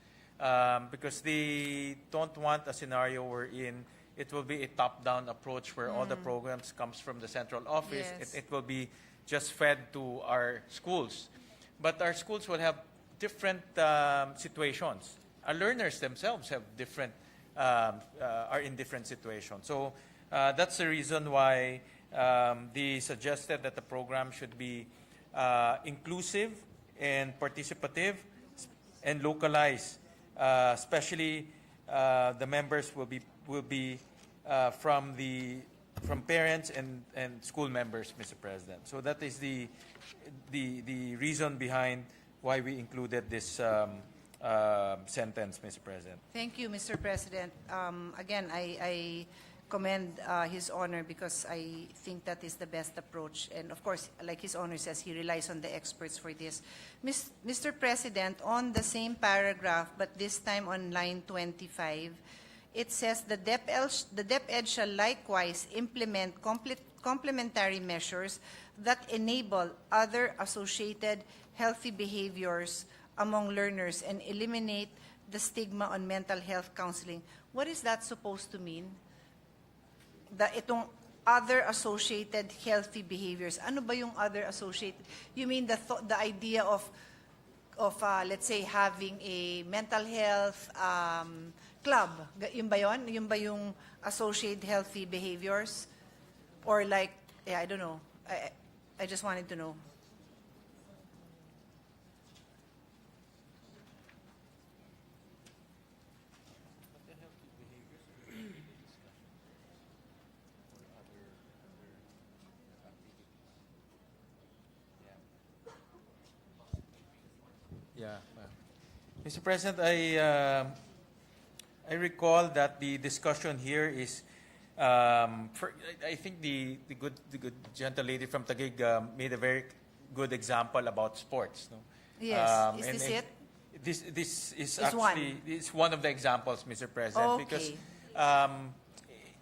Because they don't want a scenario wherein it will be a top-down approach where all the programs comes from the central office. Yes. It will be just fed to our schools. But our schools will have different situations. Our learners themselves have different, are in different situations. So that's the reason why they suggested that the program should be inclusive and participative and localized. Especially the members will be from parents and school members, Mr. President. So that is the reason behind why we included this sentence, Mr. President. Thank you, Mr. President. Again, I commend His Honor because I think that is the best approach. And of course, like His Honor says, he relies on the experts for this. Mr. President, on the same paragraph, but this time on line 25, it says the DepEd shall likewise implement complementary measures that enable other associated healthy behaviors among learners and eliminate the stigma on mental health counseling. What is that supposed to mean? Itong other associated healthy behaviors. Ano ba yung other associated? You mean the idea of let's say having a mental health club? Yun ba yun? Yun ba yung associated healthy behaviors? Or like, yeah, I don't know. I just wanted to know. Yeah. Mr. President, I recall that the discussion here is, I think the good gentle lady from Taguig made a very good example about sports. No? Yes. Is this it? This is It's actually it's one of the examples, Mr. President, Okay. because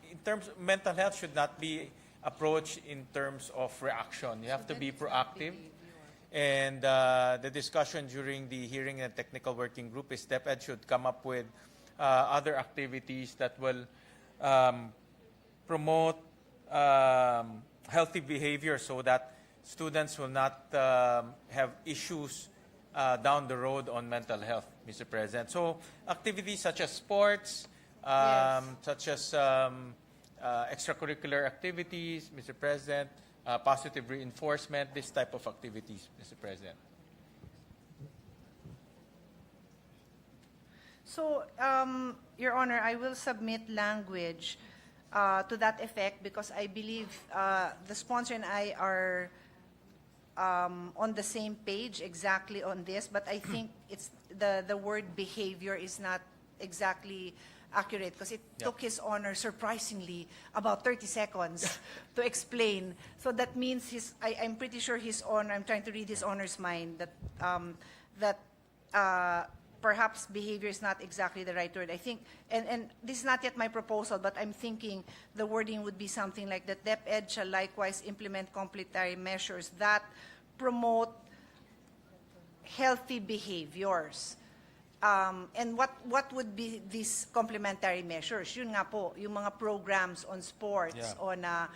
in terms of mental health should not be approached in terms of reaction. You have to be proactive. And the discussion during the hearing and technical working group is DepEd should come up with other activities that will promote healthy behavior so that students will not have issues down the road on mental health, Mr. President. So activities such as sports, Yes. such as extracurricular activities, Mr. President, positive reinforcement, this type of activities, Mr. President. So, Your Honor, I will submit language to that effect because I believe the sponsor and I are on the same page exactly on this, but I think it's the word behavior is not exactly accurate because it took His Honor surprisingly about 30 seconds to explain. So that means I'm pretty sure His Honor, I'm trying to read His Honor's mind, that perhaps behavior is not exactly the right word. I think, and this is not yet my proposal, but I'm thinking the wording would be something like that DepEd shall likewise implement complementary measures that promote healthy behaviors. And what would be these complementary measures? Yun nga po, yung mga programs on sports, Yeah.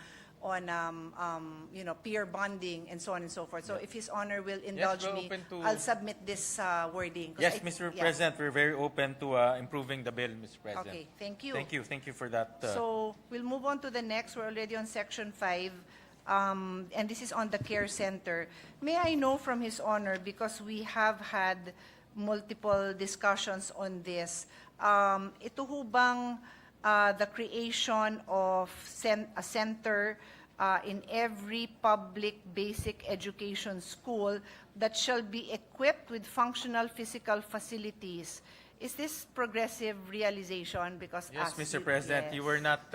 you know, peer bonding and so on and so forth. So if His Honor will indulge we're me, open to- I'll submit this wording. 'Cause Yes, I- Mr. yeah. President, we're very open to improving the bill, Mr. President. Okay, thank you. Thank you for that. So we'll move on to the next. We're already on Section 5. And this is on the care center. May I know from His Honor, because we have had multiple discussions on this, ito ho bang the creation of a center in every public basic education school that shall be equipped with functional physical facilities? Is this progressive realization? Because Yes, as Mr. President, you were not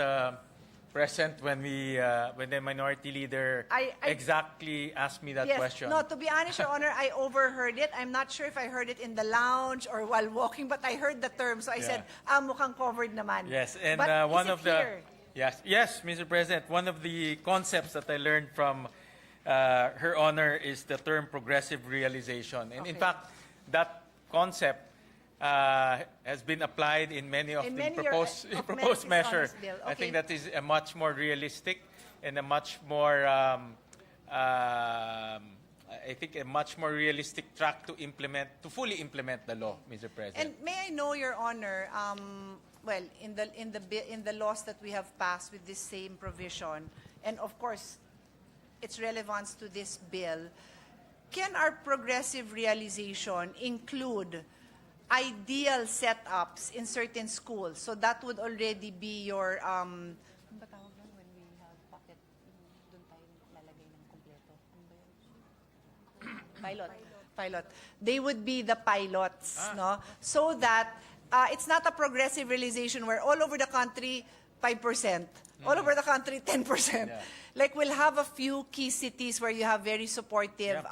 present when the minority leader I- exactly asked me that Yes. question. No, to be honest, Your Honor, I overheard it. I'm not sure if I heard it in the lounge or while walking, but I heard the term. So I said, mukhang covered naman. Yes, and But one is it of the here? yes, Mr. President, one of the concepts that I learned from Her Honor is the term progressive realization, and in Okay. fact, that concept has been applied in many of In the many proposed of proposed many is on measure. this bill. I think Okay. that is a much more realistic and a much more I think a much more realistic track to fully implement the law, Mr. President. And may I know, Your Honor, well, in the laws that we have passed with this same provision, and of course, its relevance to this bill, can our progressive realization include ideal setups in certain schools? So that would already be your ano ba tawag doon when we have pocket, doon tayo lalagay ng kompleto. Ano ba yun? Pilot. They would be the pilots, no? So that it's not a progressive realization where all over the country 5%, all over the country 10%. Yeah. Like we'll have a few key cities where you have very supportive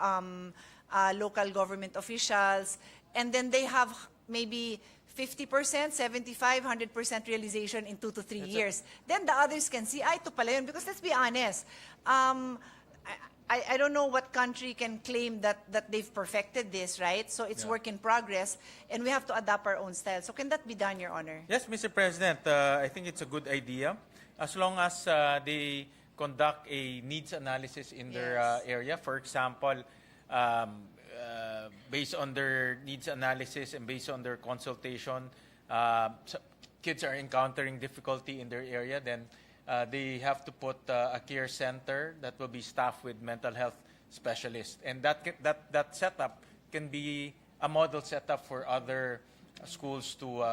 local government officials, and then they have maybe 50%, 75, 100% realization in 2 to 3 years. Then the others can see, ay, ito pala yun. Because let's be honest, I don't know what country can claim that they've perfected this, right? So it's work in progress, and we have to adapt our own style. So can that be done, Your Honor? Yes, Mr. President, I think it's a good idea. As long as they conduct a needs analysis in their Yes. area. For example, based on their needs analysis and based on their consultation, kids are encountering difficulty in their area, then they have to put a care center that will be staffed with mental health specialists. And that setup can be a model setup for other schools to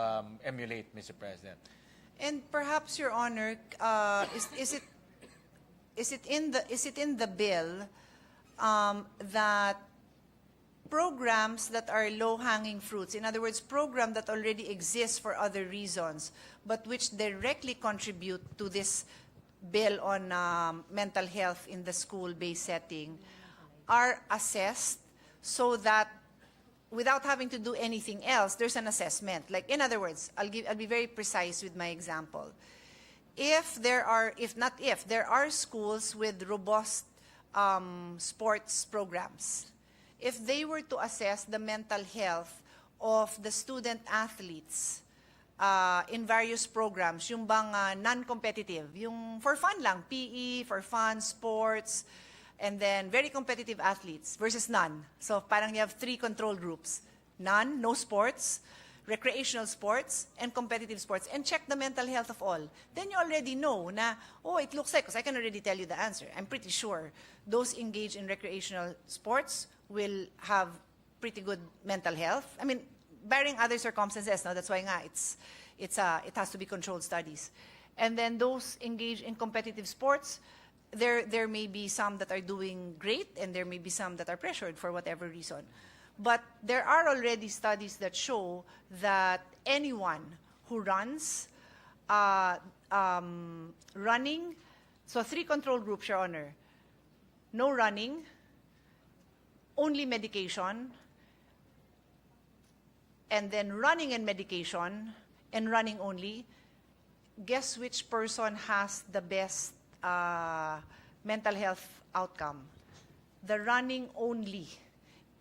emulate, Mr. President. And perhaps, Your Honor, is it in the bill that programs that are low-hanging fruits, in other words, program that already exists for other reasons, but which directly contribute to this bill on mental health in the school-based setting, are assessed so that without having to do anything else, there's an assessment. Like, in other words, I'll be very precise with my example. There are schools with robust sports programs, if they were to assess the mental health of the student athletes in various programs, yung bang non-competitive, yung for fun lang, PE, for fun, sports, and then very competitive athletes versus none. So parang you have 3 control groups. None, no sports, recreational sports, and competitive sports. And check the mental health of all. Then you already know na, oh, it looks like, because I can already tell you the answer. I'm pretty sure those engaged in recreational sports will have pretty good mental health. I mean, barring other circumstances, no? That's why nga it has to be controlled studies. And then those engaged in competitive sports, there may be some that are doing great, and there may be some that are pressured for whatever reason. But there are already studies that show that anyone who runs, running, so 3 control groups, Your Honor, no running, only medication, and then running and medication, and running only, guess which person has the best mental health outcome? The running only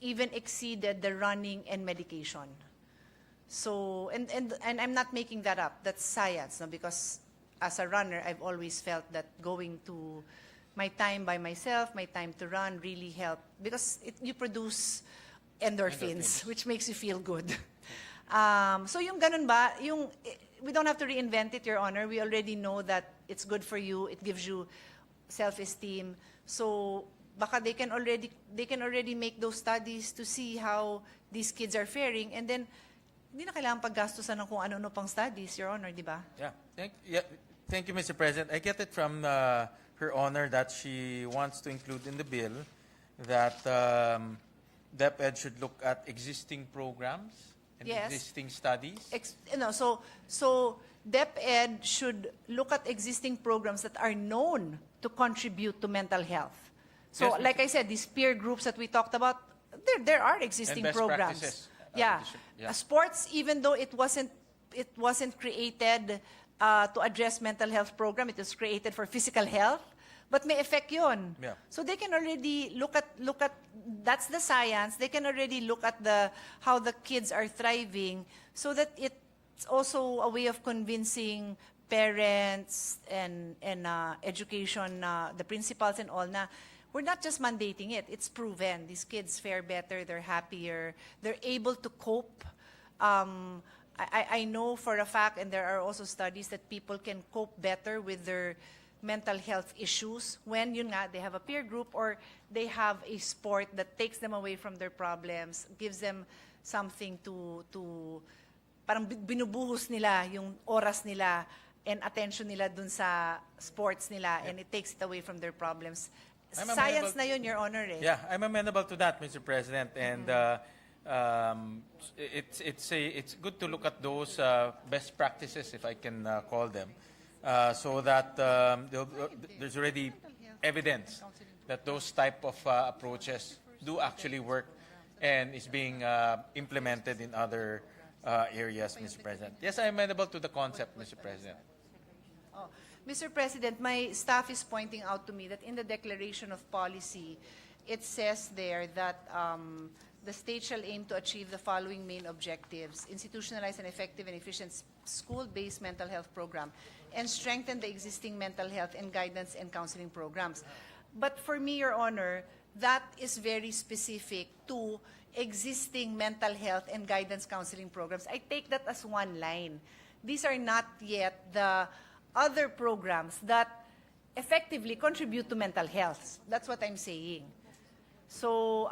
even exceeded the running and medication. So, and I'm not making that up. That's science, no? Because as a runner, I've always felt that going to my time by myself, my time to run really helped because you produce endorphins, which makes you feel good. So yung ganun ba, we don't have to reinvent it, Your Honor. We already know that it's good for you. It gives you self-esteem. So baka they can already make those studies to see how these kids are faring, and then hindi na kailangan paggastusan ng kung ano-ano pang studies, Your Honor, di ba? Thank you, Mr. President. I get it from Her Honor that she wants to include in the bill that DepEd should look at existing programs and Yes. existing studies. So DepEd should look at existing programs that are known to contribute to mental health. So, Yes, like I said, these peer groups that we talked about, there are existing And best programs. practices. Yeah. Yeah. Sports, even though it wasn't created to address mental health program, it was created for physical health, but may affect yun. Yeah. So they can already look at that's the science. They can already look at how the kids are thriving, so that it's also a way of convincing parents and education, the principals and all, na we're not just mandating it. It's proven. These kids fare better. They're happier. They're able to cope. I know for a fact, and there are also studies that people can cope better with their mental health issues when yun nga, they have a peer group or they have a sport that takes them away from their problems, gives them something to parang binubuhos nila yung oras nila and attention nila dun sa sports nila, and it takes it away from their problems. I'm Science amenable- na yun, Your Honor. Eh. Yeah, I'm amenable to that, Mr. President, and it's good to look at those best practices, if I can call them, so that there's already evidence that those type of approaches do actually work and is being implemented in other areas, Mr. President. Yes, I'm amenable to the concept, Mr. President. Oh. Mr. President, my staff is pointing out to me that in the declaration of policy, it says there that the state shall aim to achieve the following main objectives: institutionalize an effective and efficient school-based mental health program, and strengthen the existing mental health and guidance and counseling programs. But for me, Your Honor, that is very specific to existing mental health and guidance counseling programs. I take that as one line. These are not yet the other programs that effectively contribute to mental health. That's what I'm saying. So,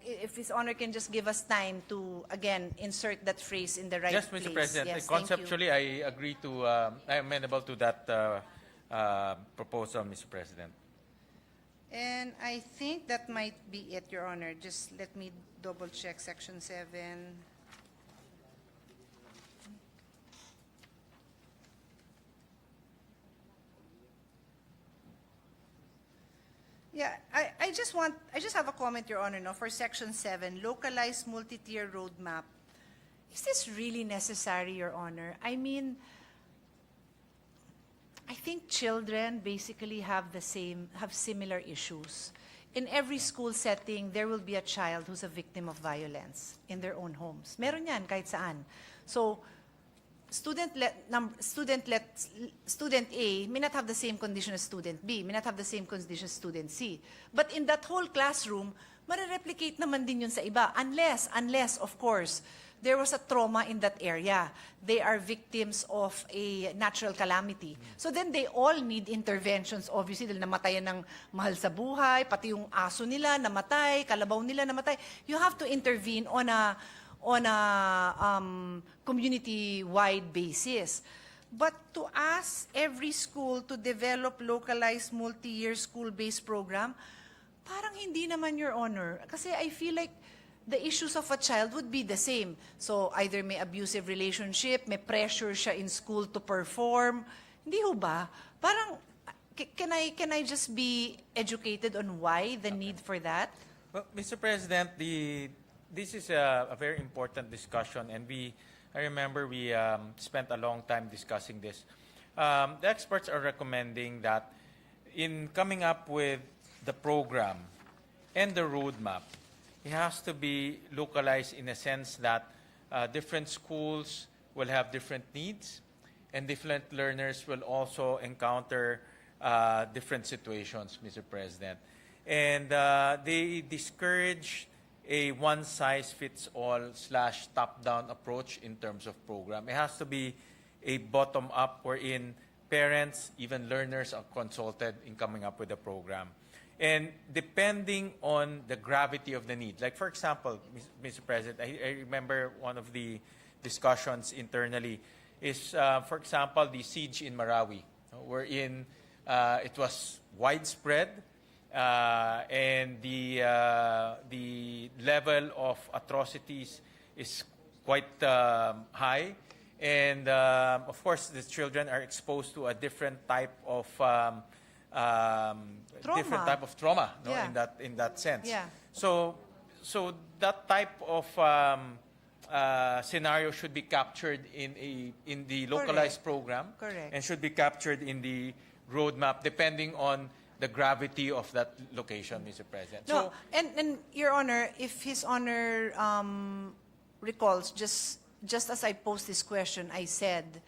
if His Honor can just give us time to, again, insert that phrase in the right Yes, place. Mr. President. Yes, thank you. Conceptually, I agree to, I'm amenable to that proposal, Mr. President. And I think that might be it, Your Honor. Just let me double check Section 7. Yeah, I just have a comment, Your Honor, no, for Section 7, localized multi-tier roadmap. Is this really necessary, Your Honor? I mean, I think children basically have similar issues. In every school setting, there will be a child who's a victim of violence in their own homes. Meron yan kahit saan. So, student A may not have the same condition as student B, may not have the same condition as student C. But in that whole classroom, marireplicate naman din yun sa iba. Unless, of course, there was a trauma in that area. They are victims of a natural calamity. So then they all need interventions, obviously, dahil namatayan ng mahal sa buhay, pati yung aso nila namatay, kalabaw nila namatay. You have to intervene on a community-wide basis. But to ask every school to develop localized multi-year school-based program, parang hindi naman, Your Honor. Kasi I feel like the issues of a child would be the same. So either may abusive relationship, may pressure siya in school to perform. Hindi ho ba? Parang, can I just be educated on why the need for that? Well, Mr. President, the this is a very important discussion, and I remember we spent a long time discussing this. The experts are recommending that in coming up with the program and the roadmap, it has to be localized in a sense that different schools will have different needs, and different learners will also encounter different situations, Mr. President. And they discourage a one-size-fits-all / top-down approach in terms of program. It has to be a bottom-up wherein parents, even learners, are consulted in coming up with a program. And depending on the gravity of the need, like for example, Mr. President, I remember one of the discussions internally is, for example, the siege in Marawi, wherein it was widespread, and the level of atrocities is quite high, and of course the children are exposed to a different type of trauma, no? Yeah. in that sense. Yeah. So that type of scenario should be captured in the localized program, Correct. and should be captured in the roadmap depending on the gravity of that location, Mr. President. No, and Your Honor, if His Honor recalls, just as I posed this question, I said,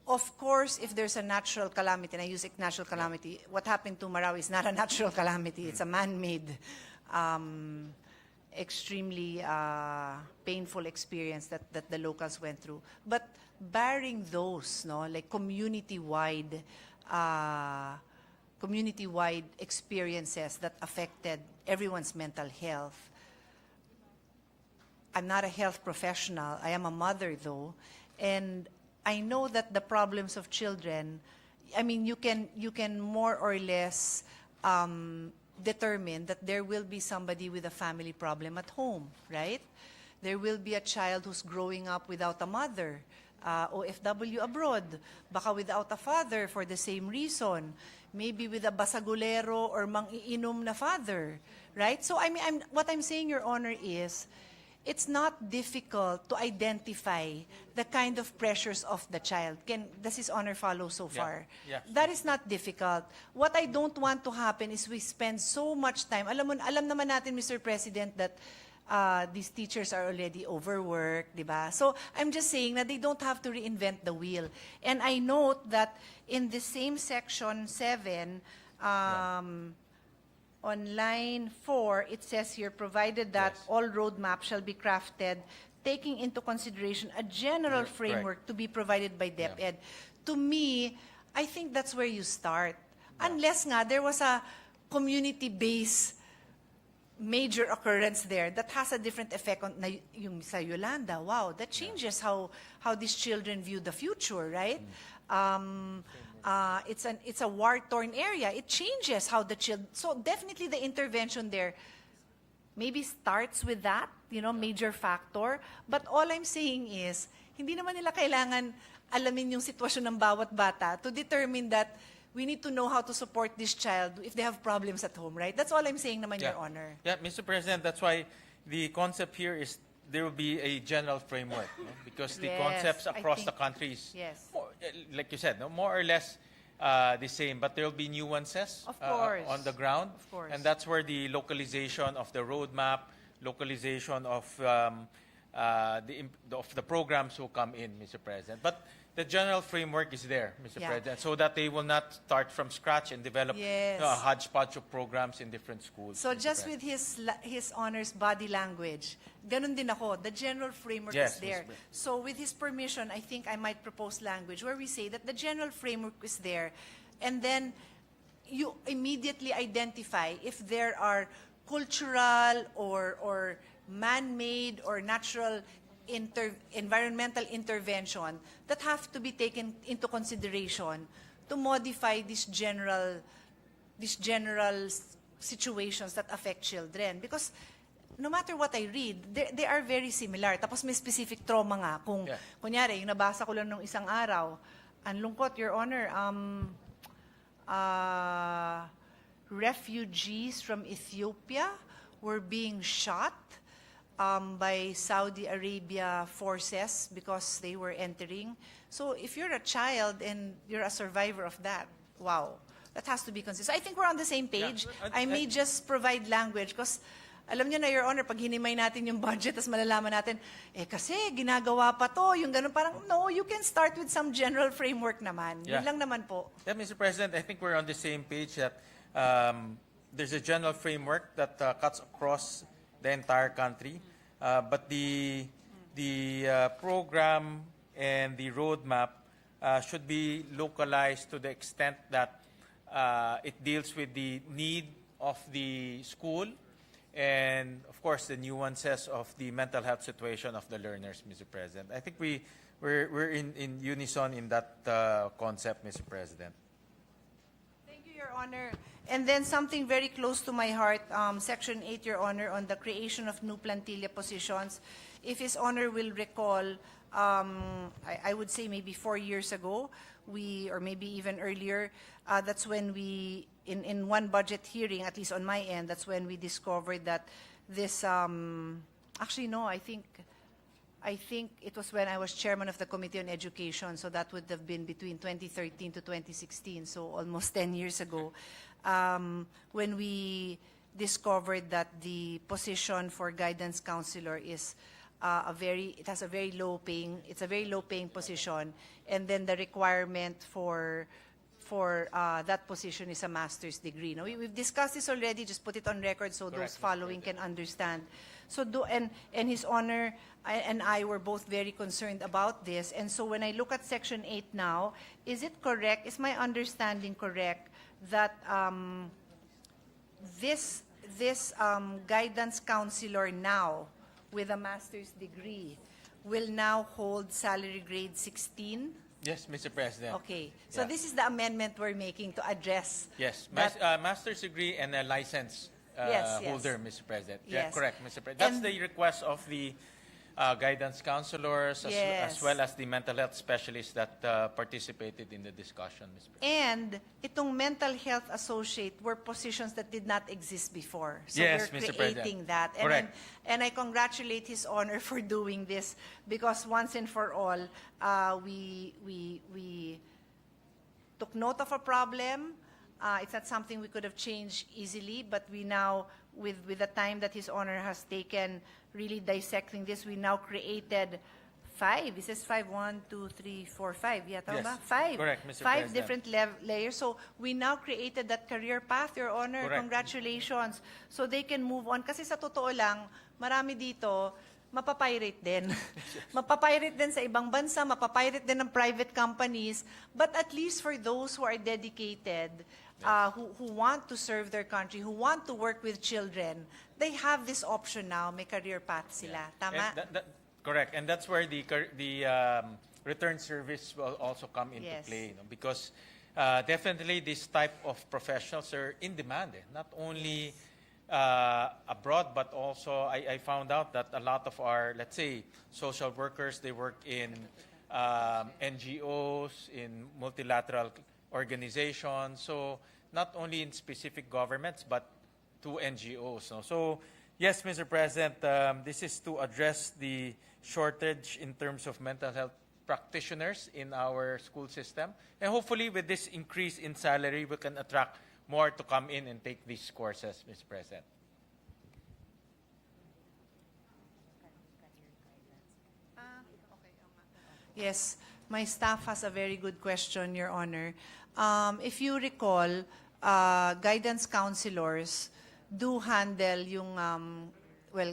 of course, if there's a natural calamity, and I use natural calamity, what happened to Marawi is not a natural calamity. It's a man-made, extremely painful experience that the locals went through. But barring those, no, like community-wide experiences that affected everyone's mental health. I'm not a health professional. I am a mother, though, and I know that the problems of children, I mean, you can more or less determine that there will be somebody with a family problem at home, right? There will be a child who's growing up without a mother, OFW abroad, baka without a father for the same reason, maybe with a basagulero or mang-iinom na father, right? So I mean, what I'm saying, Your Honor, is it's not difficult to identify the kind of pressures of the child. Does His Honor follow so far? Yeah. That is not difficult. What I don't want to happen is we spend so much time. Alam naman natin, Mr. President, that these teachers are already overworked, di ba? So I'm just saying that they don't have to reinvent the wheel. And I note that in the same section 7, on line 4, it says here, provided that Yes. all roadmaps shall be crafted, taking into consideration a general Right. framework to be provided by Yeah. DepEd. To me, I think that's where you start. Unless nga, there was a community-based major occurrence there that has a different effect on yung sa Yolanda. Wow, that changes how these children view the future, right? It's a war-torn area. It changes how the children. So definitely the intervention there maybe starts with that, major factor. But all I'm saying is, hindi naman nila kailangan alamin yung sitwasyon ng bawat bata to determine that we need to know how to support this child if they have problems at home, right? That's all I'm saying naman, Your Honor. Yeah, Mr. President, that's why the concept here is there will be a general framework, no? Because the Yes, concepts I across the think- country is, Yes. like you said, no, more or less the same, but there will be nuances Of course. on the ground. Of course. And that's where the localization of the roadmap, localization of the programs will come in, Mr. President. But the general framework is there, Mr. Yeah. President, so that they will not start from scratch and develop Yes. a hodgepodge of programs in different schools. So Mr. just President. with his Honor's body language, ganun din ako. The general framework Yes, is there. Ms. Bray. So with his permission, I think I might propose language where we say that the general framework is there, and then you immediately identify if there are cultural or man-made or natural environmental intervention that have to be taken into consideration to modify these general situations that affect children. Because no matter what I read, they are very similar. Tapos may specific trauma nga. Kung, Yeah. kunyari, yung nabasa ko lang nung isang araw, ang lungkot, Your Honor, refugees from Ethiopia were being shot by Saudi Arabia forces because they were entering. So if you're a child and you're a survivor of that, wow, that has to be considered. So I think we're on the same page. I may just provide language because alam nyo na, Your Honor, pag hinimay natin yung budget, tas malalaman natin, kasi ginagawa pa to, yung ganun, parang, no, you can start with some general framework naman. Yeah. Yun lang naman po. Yeah, Mr. President, I think we're on the same page that there's a general framework that cuts across the entire country, but the program and the roadmap should be localized to the extent that it deals with the need of the school and, of course, the nuances of the mental health situation of the learners, Mr. President. I think we're in unison in that concept, Mr. President. Thank you, Your Honor. And then something very close to my heart, Section 8, Your Honor, on the creation of new plantilla positions. If His Honor will recall, I would say maybe 4 years ago, or maybe even earlier, that's when we, in one budget hearing, at least on my end, that's when we discovered that this, actually no, I think it was when I was chairman of the Committee on Education, so that would have been between 2013 to 2016, so almost 10 years ago, when we discovered that the position for guidance counselor is it's a very low paying position, and then the requirement for that position is a master's degree. Now, we've discussed this already, just put it on record so those following can understand. So and His Honor and I were both very concerned about this. And so when I look at Section 8 now, is it correct, is my understanding correct that this guidance counselor now with a master's degree will now hold salary grade 16? Yes, Mr. President. Okay, so Yeah. this is the amendment we're making to address. Yes, that- master's degree and a license Yes, yes. holder, Mr. President. Yeah, Yes. correct, Mr. President. That's And- the request of the guidance counselors as Yes. well as the mental health specialists that participated in the discussion, Mr. President. And itong mental health associate were positions that did not exist before. So Yes, we're Mr. creating President. that. Correct. And I congratulate His Honor for doing this because once and for all, we took note of a problem. It's not something we could have changed easily, but we now, with the time that His Honor has taken really dissecting this, we now created 5. It says 5, 1, 2, 3, 4, 5. Yeah, tama Yes, ba? 5. correct, Mr. 5 President. different layers. So we now created that career path, Your Honor. Correct. Congratulations. So they can move on. Kasi sa totoo lang, marami dito, mapapirate din. Mapapirate din sa ibang bansa, mapapirate din ng private companies. But at least for those who are dedicated, who want to serve their country, who want to work with children, they have this option now. May career path sila. Tama? And correct, and that's where the return service will also come into Yes. play, because definitely this type of professionals are in demand, not only abroad, but also I found out that a lot of our, let's say, social workers, they work in NGOs, in multilateral organizations, so not only in specific governments, but to NGOs. No? So, yes, Mr. President, this is to address the shortage in terms of mental health practitioners in our school system. And hopefully, with this increase in salary, we can attract more to come in and take these courses, Mr. President. Yes, my staff has a very good question, Your Honor. If you recall, guidance counselors do handle yung,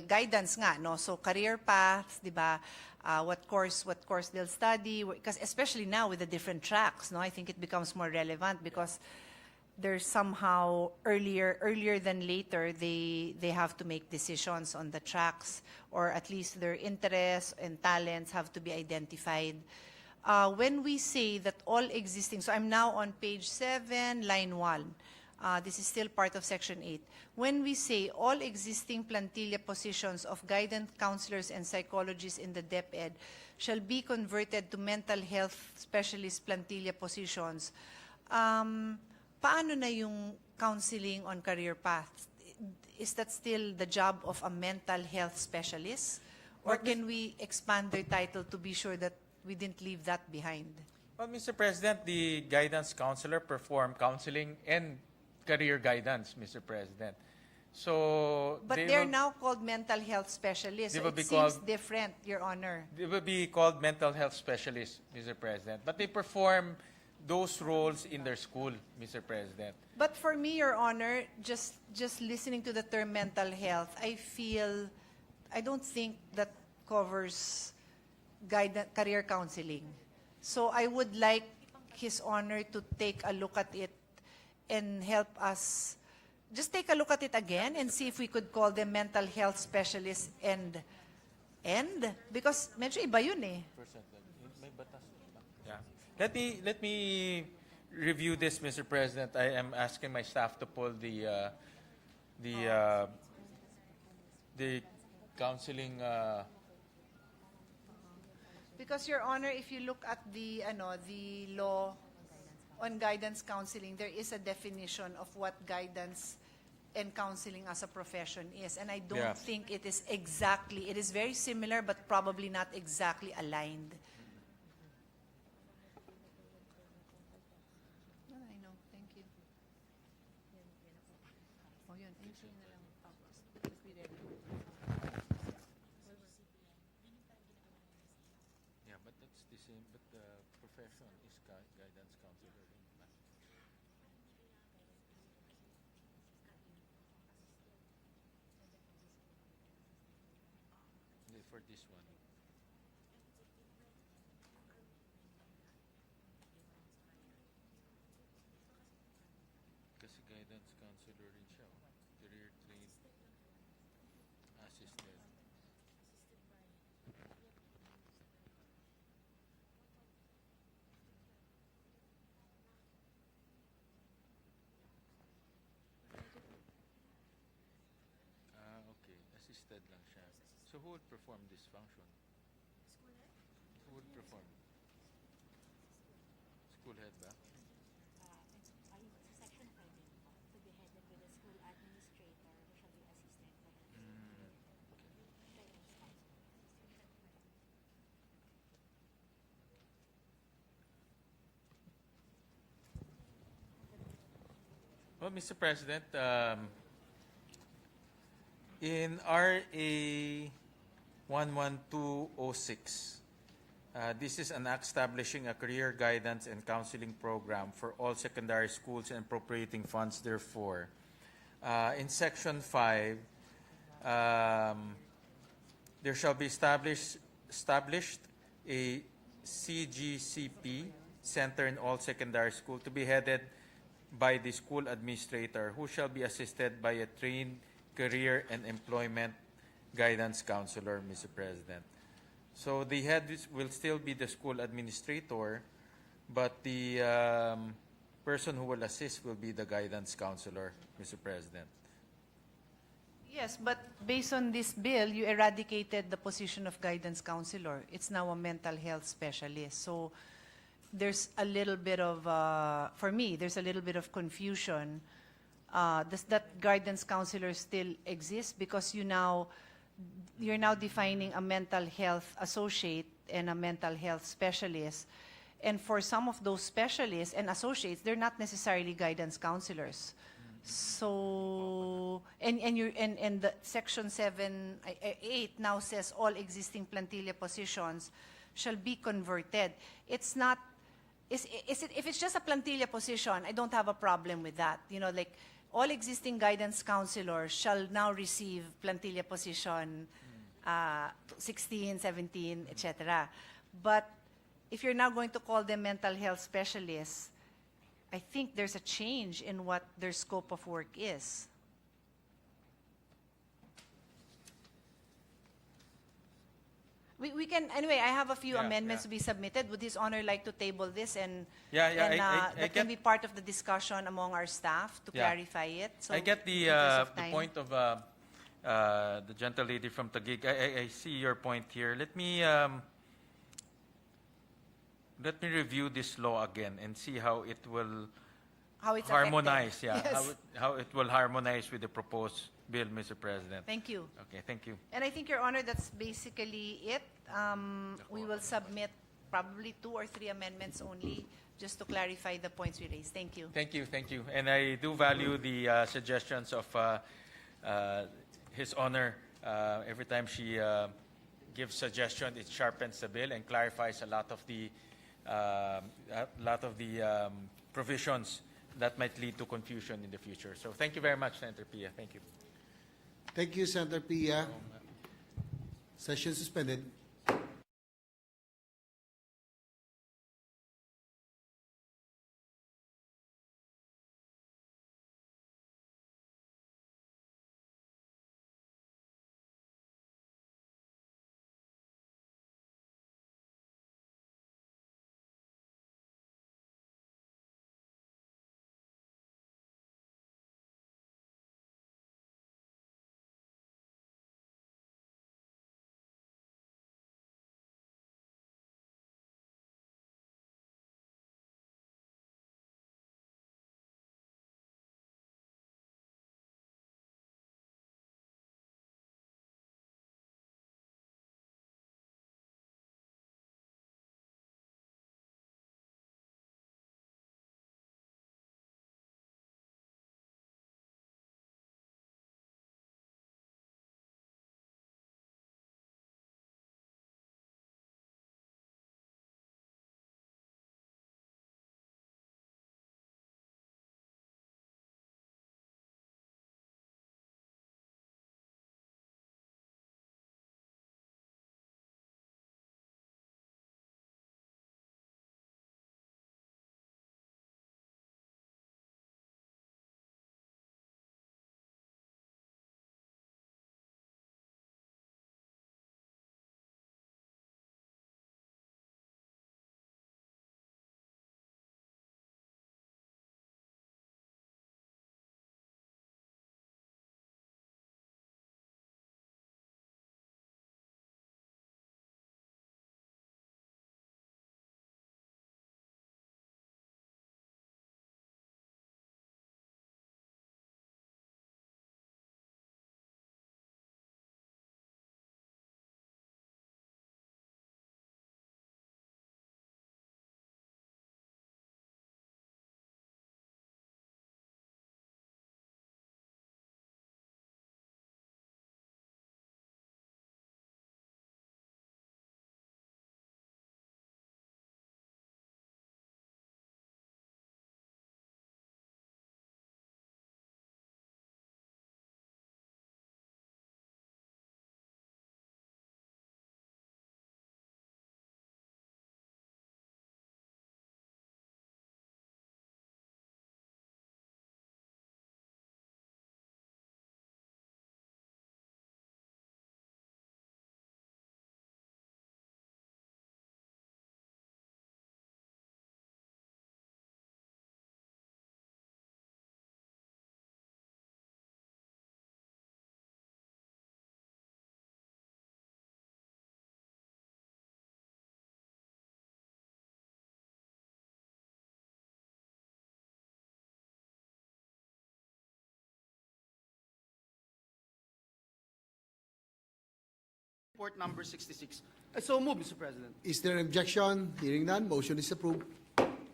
guidance nga, no? So career paths, di ba? What course they'll study, because especially now with the different tracks, no? I think it becomes more relevant because there's somehow earlier than later, they have to make decisions on the tracks, or at least their interests and talents have to be identified. When we say that all existing, so I'm now on page 7, line 1. This is still part of Section 8. When we say all existing plantilla positions of guidance counselors and psychologists in the DepEd shall be converted to mental health specialist plantilla positions, paano na yung counseling on career paths? is that still the job of a mental health specialist? Or can we expand their title to be sure that we didn't leave that behind? Well, Mr. President, the guidance counselor perform counseling and career guidance, Mr. President. So But they they're will, now called mental health specialists. They So will it be seems called- different, Your Honor. they will be called mental health specialists, Mr. President. But they perform those roles in their school, Mr. President. But for me, Your Honor, just listening to the term mental health, I don't think that covers career counseling. So I would like His Honor to take a look at it and help us. Just take a look at it again and see if we could call them mental health specialists and because medyo iba yun eh. Yeah. Let me review this, Mr. President. I am asking my staff to pull the counseling. Because Your Honor, if you look at the law on guidance counseling, there is a definition of what guidance and counseling as a profession is. And I don't Yeah. think it is exactly, it is very similar but probably not exactly aligned. I know, thank you. Oh, yun, entry na lang. Yeah, but that's the same. But the profession is guidance counselor. For this one. Kasi guidance counselor rin siya. Career trained assisted. Okay. Assisted lang siya. So who would perform this function? School head? Who would perform? School head ba? Section 5 to be headed by the school administrator who shall be assisted by the guidance counselor. Well, Mr. President, in RA 11206, this is an act establishing a career guidance and counseling program for all secondary schools and appropriating funds therefore. In Section 5, there shall be established a CGCP center in all secondary school to be headed by the school administrator who shall be assisted by a trained career and employment guidance counselor, Mr. President. So the head will still be the school administrator, but the person who will assist will be the guidance counselor, Mr. President. Yes, but based on this bill, you eradicated the position of guidance counselor. It's now a mental health specialist. So there's a little bit of, for me, there's a little bit of confusion. Does that guidance counselor still exist? Because you're now defining a mental health associate and a mental health specialist. And for some of those specialists and associates, they're not necessarily guidance counselors. So, and the Section 8 now says all existing plantilla positions shall be converted. It's not, if it's just a plantilla position, I don't have a problem with that. You know, like all existing guidance counselors shall now receive plantilla position 16, 17, etc. But if you're now going to call them mental health specialists, I think there's a change in what their scope of work is. We can, anyway, I have a few Yeah, amendments yeah. to be submitted. Would His Honor like to table this and, Yeah, and I that can get- be part of the discussion among our staff to Yeah. clarify it? So I get the because of the time. point of the gentle lady from Taguig. I see your point here. Let me review this law again and see how it will how it's affected. Harmonize, yeah. Yes. How it will harmonize with the proposed bill, Mr. President. Thank you. Okay, thank you. And I think, Your Honor, that's basically it. We will submit probably 2 or 3 amendments only, just to clarify the points we raised. Thank you. Thank you, thank you. And I do value the suggestions of His Honor. Every time she gives suggestion, it sharpens the bill and clarifies a lot of the provisions that might lead to confusion in the future. So thank you very much, Senator Pia. Thank you. Thank you, Senator Pia. Session suspended. Report number 66. I so move, Mr. President. Is there an objection? Hearing none, motion is approved.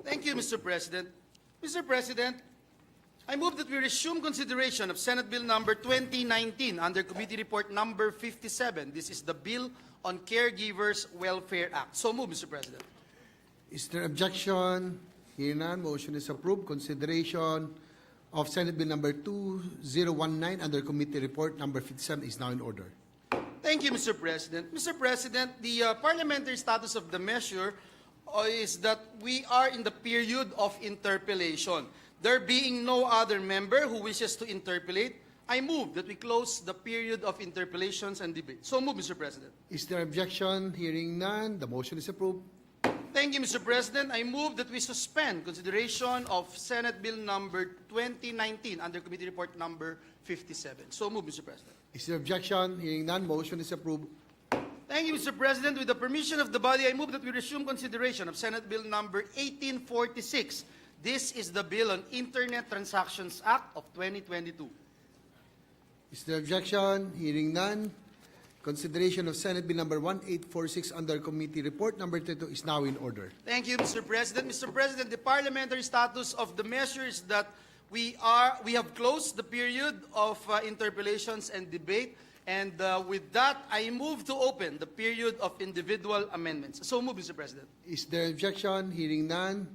Thank you, Mr. President. Mr. President, I move that we resume consideration of Senate Bill number 2019 under Committee Report number 57. This is the Bill on Caregivers Welfare Act. So move, Mr. President. Is there objection? Hearing none, motion is approved. Consideration of Senate Bill number 2019 under Committee Report number 57 is now in order. Thank you, Mr. President. Mr. President, the parliamentary status of the measure is that we are in the period of interpellation. There being no other member who wishes to interpellate, I move that we close the period of interpellations and debate. So move, Mr. President. Is there objection? Hearing none, the motion is approved. Thank you, Mr. President. I move that we suspend consideration of Senate Bill number 2019 under Committee Report number 57. So move, Mr. President. Is there objection? Hearing none, motion is approved. Thank you, Mr. President. With the permission of the body, I move that we resume consideration of Senate Bill number 1846. This is the bill on Internet Transactions Act of 2022. Is there objection? Hearing none. Consideration of Senate Bill number 1846 under committee report number 32 is now in order. Thank you, Mr. President. Mr. President, the parliamentary status of the measure is that we have closed the period of interpellations and debate, and with that, I move to open the period of individual amendments. So move, Mr. President. Is there objection? Hearing none.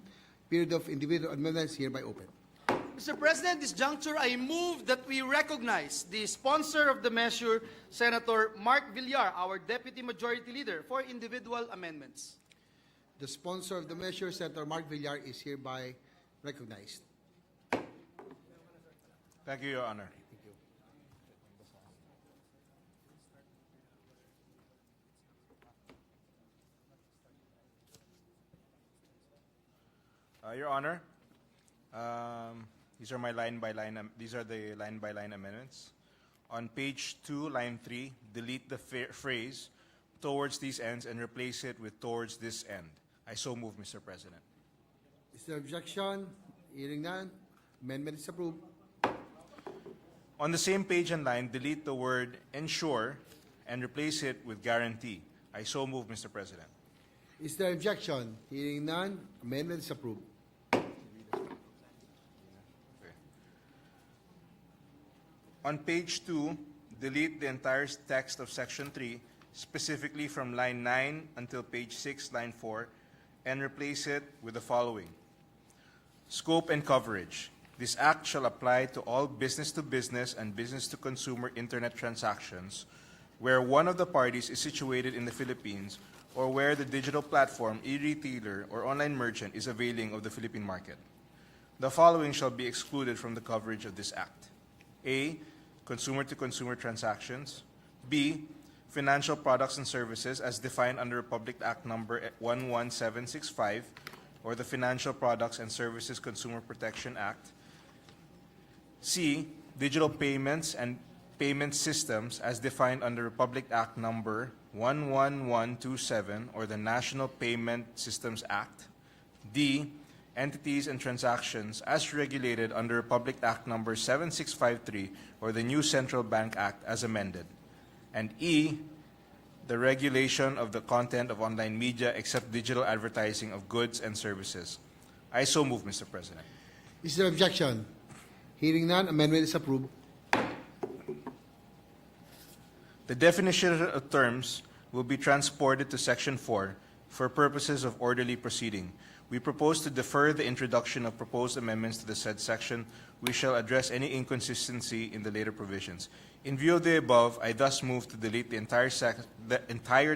Period of individual amendments hereby open. Mr. President, this juncture, I move that we recognize the sponsor of the measure, Senator Mark Villar, our Deputy Majority Leader, for individual amendments. The sponsor of the measure, Senator Mark Villar, is hereby recognized. Thank you, Your Honor. Your Honor, these are my line-by-line. These are the line-by-line amendments. On page 2, line 3, delete the phrase "towards these ends" and replace it with "towards this end." I so move, Mr. President. Is there objection? Hearing none. Amendment is approved. On the same page and line, delete the word "ensure" and replace it with "guarantee." I so move, Mr. President. Is there objection? Hearing none. Amendment is approved. On page 2, delete the entire text of section 3, specifically from line 9 until page 6, line 4, and replace it with the following. Scope and coverage. This act shall apply to all business-to-business and business-to-consumer internet transactions where one of the parties is situated in the Philippines or where the digital platform, e-retailer, or online merchant is availing of the Philippine market. The following shall be excluded from the coverage of this act. A. Consumer-to-consumer transactions. B. Financial products and services as defined under Republic Act number 11765 or the Financial Products and Services Consumer Protection Act. C. Digital payments and payment systems as defined under Republic Act number 11127 or the National Payment Systems Act. D. Entities and transactions as regulated under Republic Act number 7653 or the new Central Bank Act as amended. And E. The regulation of the content of online media except digital advertising of goods and services. I so move, Mr. President. Is there objection? Hearing none. Amendment is approved. The definition of terms will be transported to Section 4 for purposes of orderly proceeding. We propose to defer the introduction of proposed amendments to the said section. We shall address any inconsistency in the later provisions. In view of the above, I thus move to delete the entire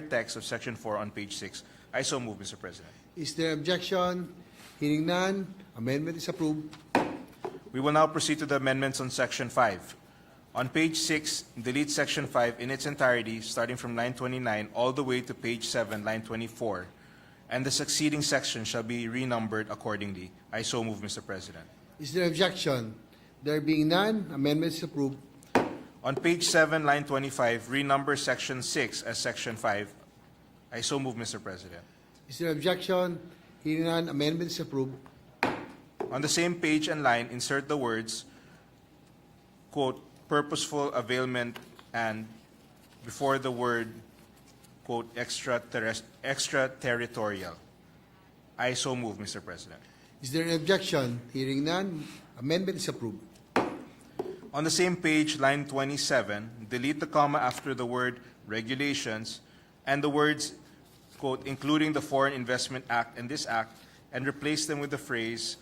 text of Section 4 on page 6. I so move, Mr. President. Is there objection? Hearing none. Amendment is approved. We will now proceed to the amendments on Section 5. On page 6, delete Section 5 in its entirety, starting from line 29 all the way to page 7, line 24. And the succeeding section shall be renumbered accordingly. I so move, Mr. President. Is there objection? There being none, amendment is approved. On page 7, line 25, renumber Section 6 as Section 5. I so move, Mr. President. Is there objection? Hearing none, amendment is approved. On the same page and line, insert the words, quote, purposeful availment and before the word, quote, extraterritorial. I so move, Mr. President. Is there an objection? Hearing none, amendment is approved. On the same page, line 27, delete the comma after the word regulations and the words, quote, including the Foreign Investment Act and this act, and replace them with the phrase,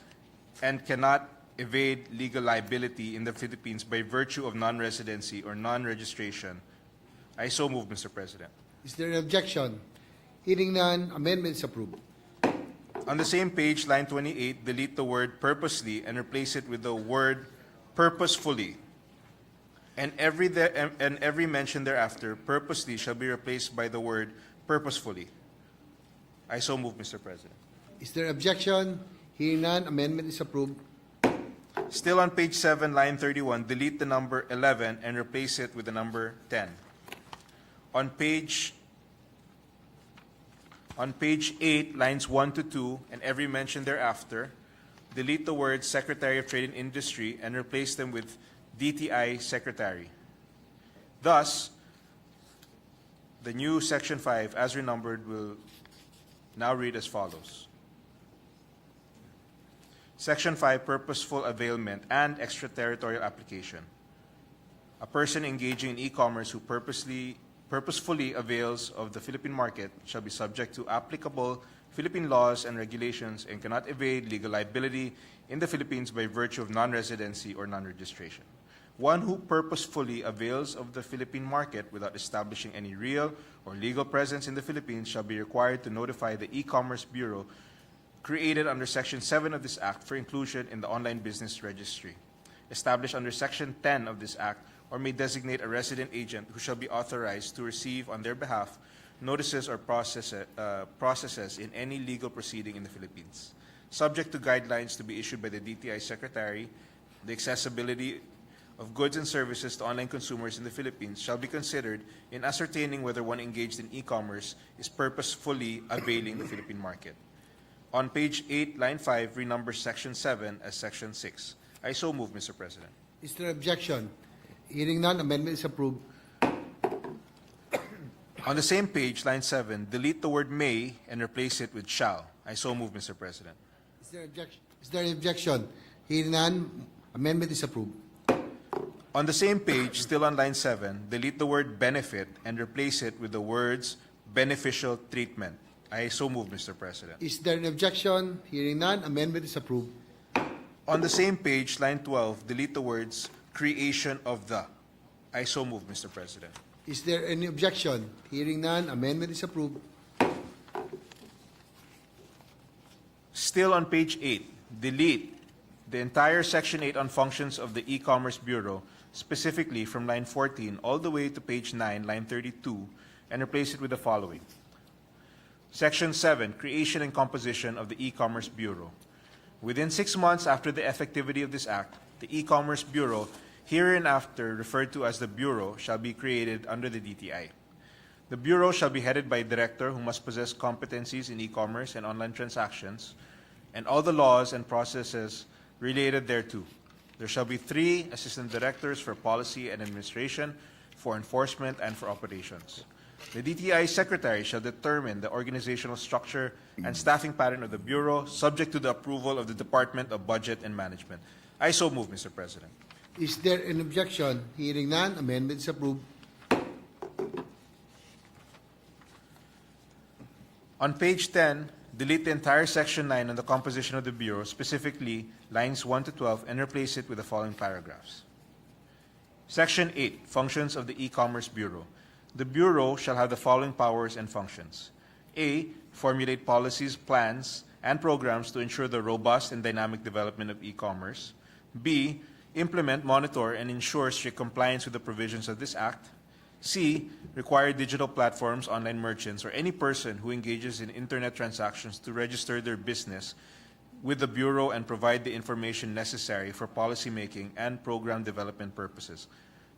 and cannot evade legal liability in the Philippines by virtue of non-residency or non-registration. I so move, Mr. President. Is there an objection? Hearing none, amendment is approved. On the same page, line 28, delete the word purposely and replace it with the word purposefully. And every mention thereafter, purposely, shall be replaced by the word purposefully. I so move, Mr. President. Is there objection? Hearing none, amendment is approved. Still on page 7, line 31, delete the number 11 and replace it with the number 10. On page 8, lines 1 to 2, and every mention thereafter, delete the words Secretary of Trade and Industry and replace them with DTI Secretary. Thus, the new Section 5, as renumbered, will now read as follows. Section 5, Purposeful Availment and Extraterritorial Application. A person engaging in e-commerce who purposefully avails of the Philippine market shall be subject to applicable Philippine laws and regulations and cannot evade legal liability in the Philippines by virtue of non-residency or non-registration. One who purposefully avails of the Philippine market without establishing any real or legal presence in the Philippines shall be required to notify the E-commerce Bureau created under Section 7 of this Act for inclusion in the Online Business Registry, established under Section 10 of this Act, or may designate a resident agent who shall be authorized to receive on their behalf notices or processes in any legal proceeding in the Philippines. Subject to guidelines to be issued by the DTI Secretary, the accessibility of goods and services to online consumers in the Philippines shall be considered in ascertaining whether one engaged in e-commerce is purposefully availing the Philippine market. On page 8, line 5, renumber Section 7 as Section 6. I so move, Mr. President. Is there objection? Hearing none, amendment is approved. On the same page, line 7, delete the word may and replace it with shall. I so move, Mr. President. Is there objection? Is there an objection? Hearing none, amendment is approved. On the same page, still on line 7, delete the word benefit and replace it with the words beneficial treatment. I so move, Mr. President. Is there an objection? Hearing none, amendment is approved. On the same page, line 12, delete the words creation of the. I so move, Mr. President. Is there any objection? Hearing none, amendment is approved. Still on page 8, delete the entire Section 8 on functions of the E-commerce Bureau, specifically from line 14 all the way to page 9, line 32, and replace it with the following. Section 7, creation and composition of the E-commerce Bureau. Within 6 months after the effectivity of this Act, the E-commerce Bureau, hereinafter referred to as the Bureau, shall be created under the DTI. The Bureau shall be headed by a director who must possess competencies in e-commerce and online transactions, and all the laws and processes related thereto. There shall be 3 assistant directors for policy and administration, for enforcement, and for operations. The DTI Secretary shall determine the organizational structure and staffing pattern of the Bureau, subject to the approval of the Department of Budget and Management. I so move, Mr. President. Is there an objection? Hearing none, amendment is approved. On page 10, delete the entire Section 9 on the composition of the Bureau, specifically lines 1 to 12, and replace it with the following paragraphs. Section 8, functions of the E-commerce Bureau. The Bureau shall have the following powers and functions. A, formulate policies, plans, and programs to ensure the robust and dynamic development of e-commerce. B, implement, monitor, and ensure strict compliance with the provisions of this Act. C, require digital platforms, online merchants, or any person who engages in internet transactions to register their business with the Bureau and provide the information necessary for policymaking and program development purposes.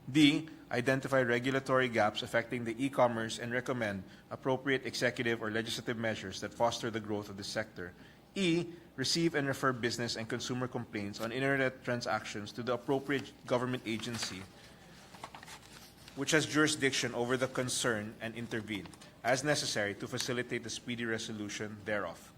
D, identify regulatory gaps affecting the e-commerce and recommend appropriate executive or legislative measures that foster the growth of the sector. E, receive and refer business and consumer complaints on internet transactions to the appropriate government agency which has jurisdiction over the concern and intervene, as necessary to facilitate the speedy resolution thereof.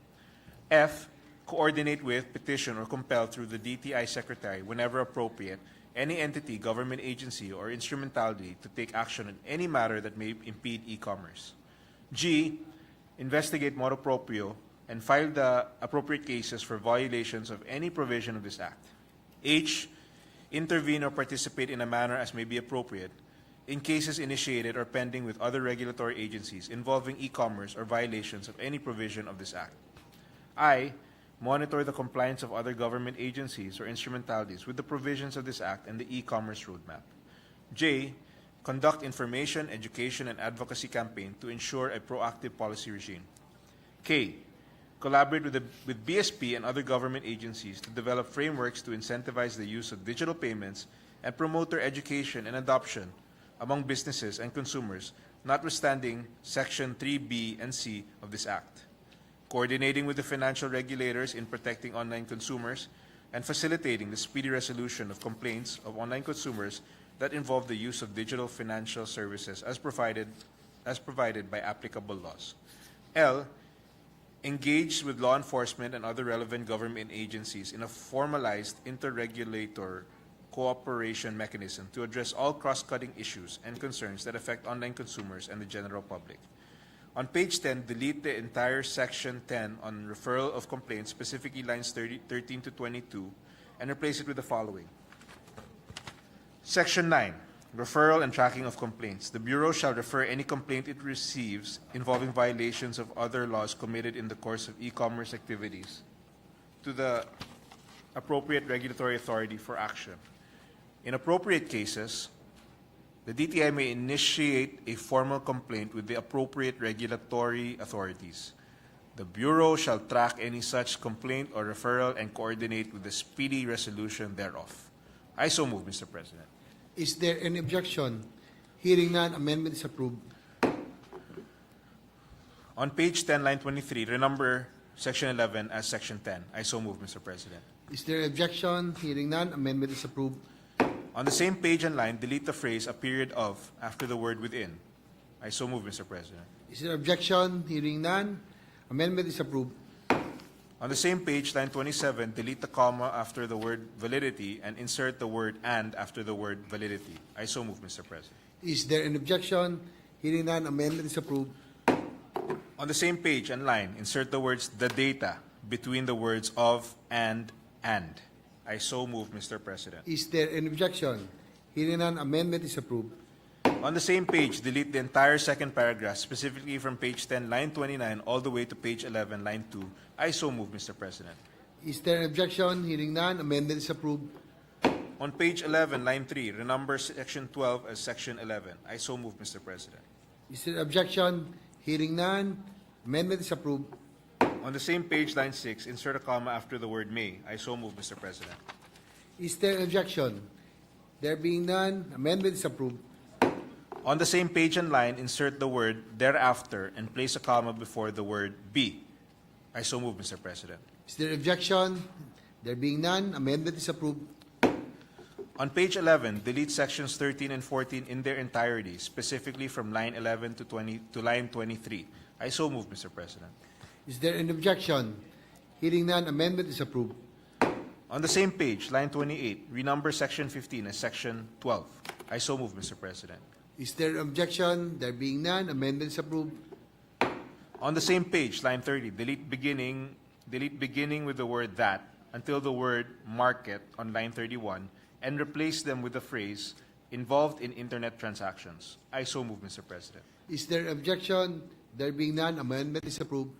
F, coordinate with, petition, or compel through the DTI Secretary, whenever appropriate, any entity, government agency, or instrumentality to take action on any matter that may impede e-commerce. G, investigate motu proprio and file the appropriate cases for violations of any provision of this Act. H, intervene or participate in a manner as may be appropriate in cases initiated or pending with other regulatory agencies involving e-commerce or violations of any provision of this Act. I, monitor the compliance of other government agencies or instrumentalities with the provisions of this Act and the e-commerce roadmap. J, conduct information, education, and advocacy campaign to ensure a proactive policy regime. K, collaborate with BSP and other government agencies to develop frameworks to incentivize the use of digital payments and promote their education and adoption among businesses and consumers, notwithstanding Section 3B and C of this Act. coordinating with the financial regulators in protecting online consumers, and facilitating the speedy resolution of complaints of online consumers that involve the use of digital financial services as provided by applicable laws. L, engaged with law enforcement and other relevant government agencies in a formalized interregulator cooperation mechanism to address all cross-cutting issues and concerns that affect online consumers and the general public. On page 10, delete the entire section 10 on referral of complaints, specifically lines 13 to 22, and replace it with the following. Section 9, referral and tracking of complaints. The Bureau shall refer any complaint it receives involving violations of other laws committed in the course of e-commerce activities to the appropriate regulatory authority for action. In appropriate cases, the DTI may initiate a formal complaint with the appropriate regulatory authorities. The Bureau shall track any such complaint or referral and coordinate with the speedy resolution thereof. I so move, Mr. President. Is there any objection? Hearing none, amendment is approved. On page 10, line 23, renumber section 11 as section 10. I so move, Mr. President. Is there objection? Hearing none, amendment is approved. On the same page and line, delete the phrase "a period of" after the word "within." I so move, Mr. President. Is there objection? Hearing none, amendment is approved. On the same page, line 27, delete the comma after the word "validity" and insert the word "and" after the word "validity." I so move, Mr. President. Is there an objection? Hearing none, amendment is approved. On the same page and line, insert the words "the data" between the words "of" and "and." I so move, Mr. President. Is there an objection? Hearing none, amendment is approved. On the same page, delete the entire second paragraph, specifically from page 10, line 29, all the way to page 11, line 2. I so move, Mr. President. Is there an objection? Hearing none, amendment is approved. On page 11, line 3, renumber section 12 as section 11. I so move, Mr. President. Is there objection? Hearing none, amendment is approved. On the same page, line 6, insert a comma after the word "may." I so move, Mr. President. Is there an objection? There being none, amendment is approved. On the same page and line, insert the word "thereafter" and place a comma before the word "be." I so move, Mr. President. Is there objection? There being none, amendment is approved. On page 11, delete sections 13 and 14 in their entirety, specifically from line 11 to line 23. I so move, Mr. President. Is there an objection? Hearing none, amendment is approved. On the same page, line 28, renumber section 15 as section 12. I so move, Mr. President. Is there objection? There being none, amendment is approved. On the same page, line 30, delete beginning with the word "that" until the word "market" on line 31 and replace them with the phrase "involved in internet transactions." I so move, Mr. President. Is there objection? There being none, amendment is approved.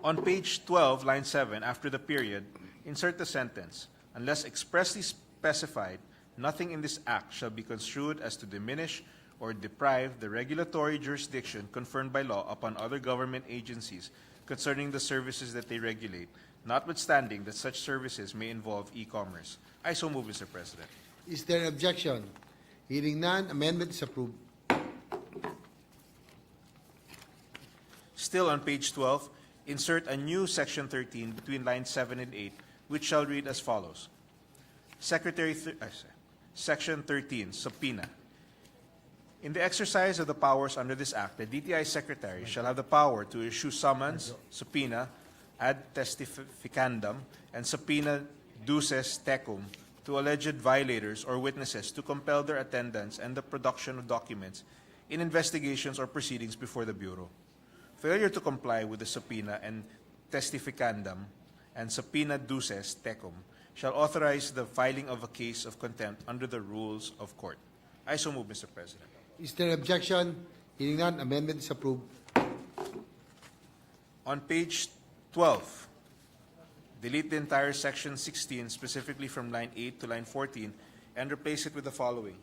On page 12, line 7, after the period, insert the sentence, "Unless expressly specified, nothing in this act shall be construed as to diminish or deprive the regulatory jurisdiction conferred by law upon other government agencies concerning the services that they regulate, notwithstanding that such services may involve e-commerce." I so move, Mr. President. Is there an objection? Hearing none, amendment is approved. Still on page 12, insert a new section 13 between lines 7 and 8, which shall read as follows. Section 13, subpoena. In the exercise of the powers under this act, the DTI Secretary shall have the power to issue summons, subpoena, ad testificandum, and subpoena duces tecum to alleged violators or witnesses to compel their attendance and the production of documents in investigations or proceedings before the Bureau. Failure to comply with the subpoena and testificandum and subpoena duces tecum shall authorize the filing of a case of contempt under the rules of court. I so move, Mr. President. Is there an objection? Hearing none, amendment is approved. On page 12, delete the entire section 16, specifically from line 8 to line 14, and replace it with the following.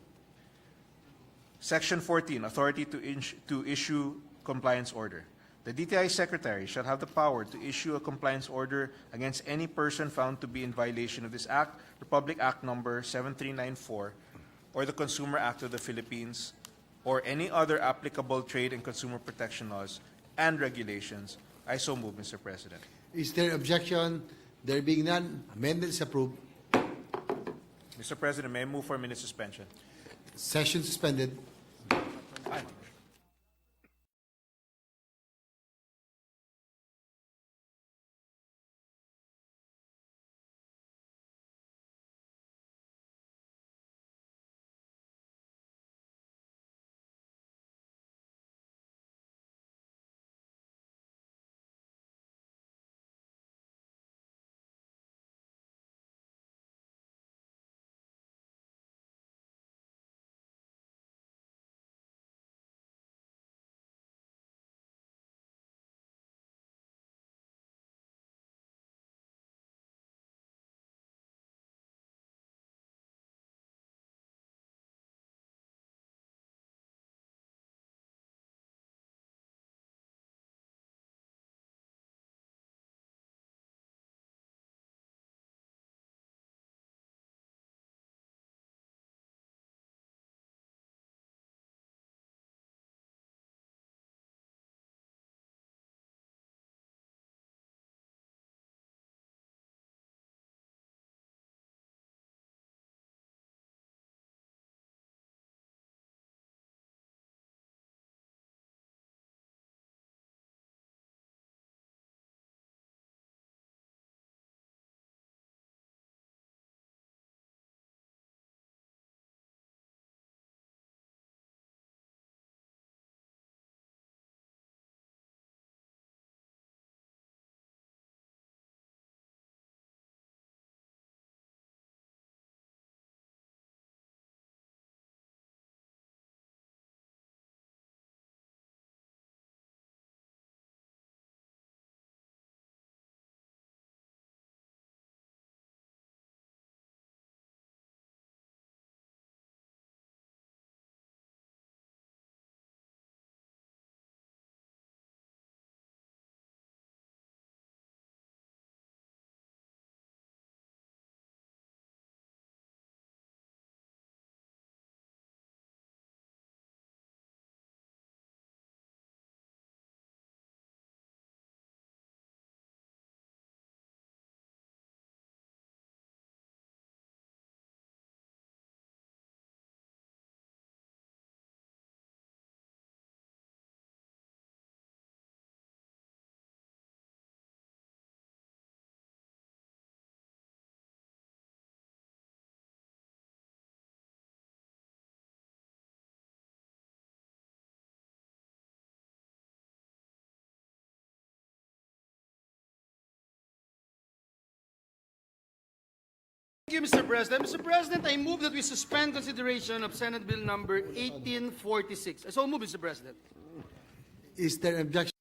Section 14, authority to issue compliance order. The DTI Secretary shall have the power to issue a compliance order against any person found to be in violation of this Act, Republic Act Number 7394, or the Consumer Act of the Philippines, or any other applicable trade and consumer protection laws and regulations. I so move, Mr. President. Is there objection? There being none, amendment is approved. Mr. President, may I move for a minute suspension? Session suspended. Thank you, Mr. President. Mr. President, I move that we suspend consideration of Senate Bill number 1846. I so move, Mr. President. Is there objection?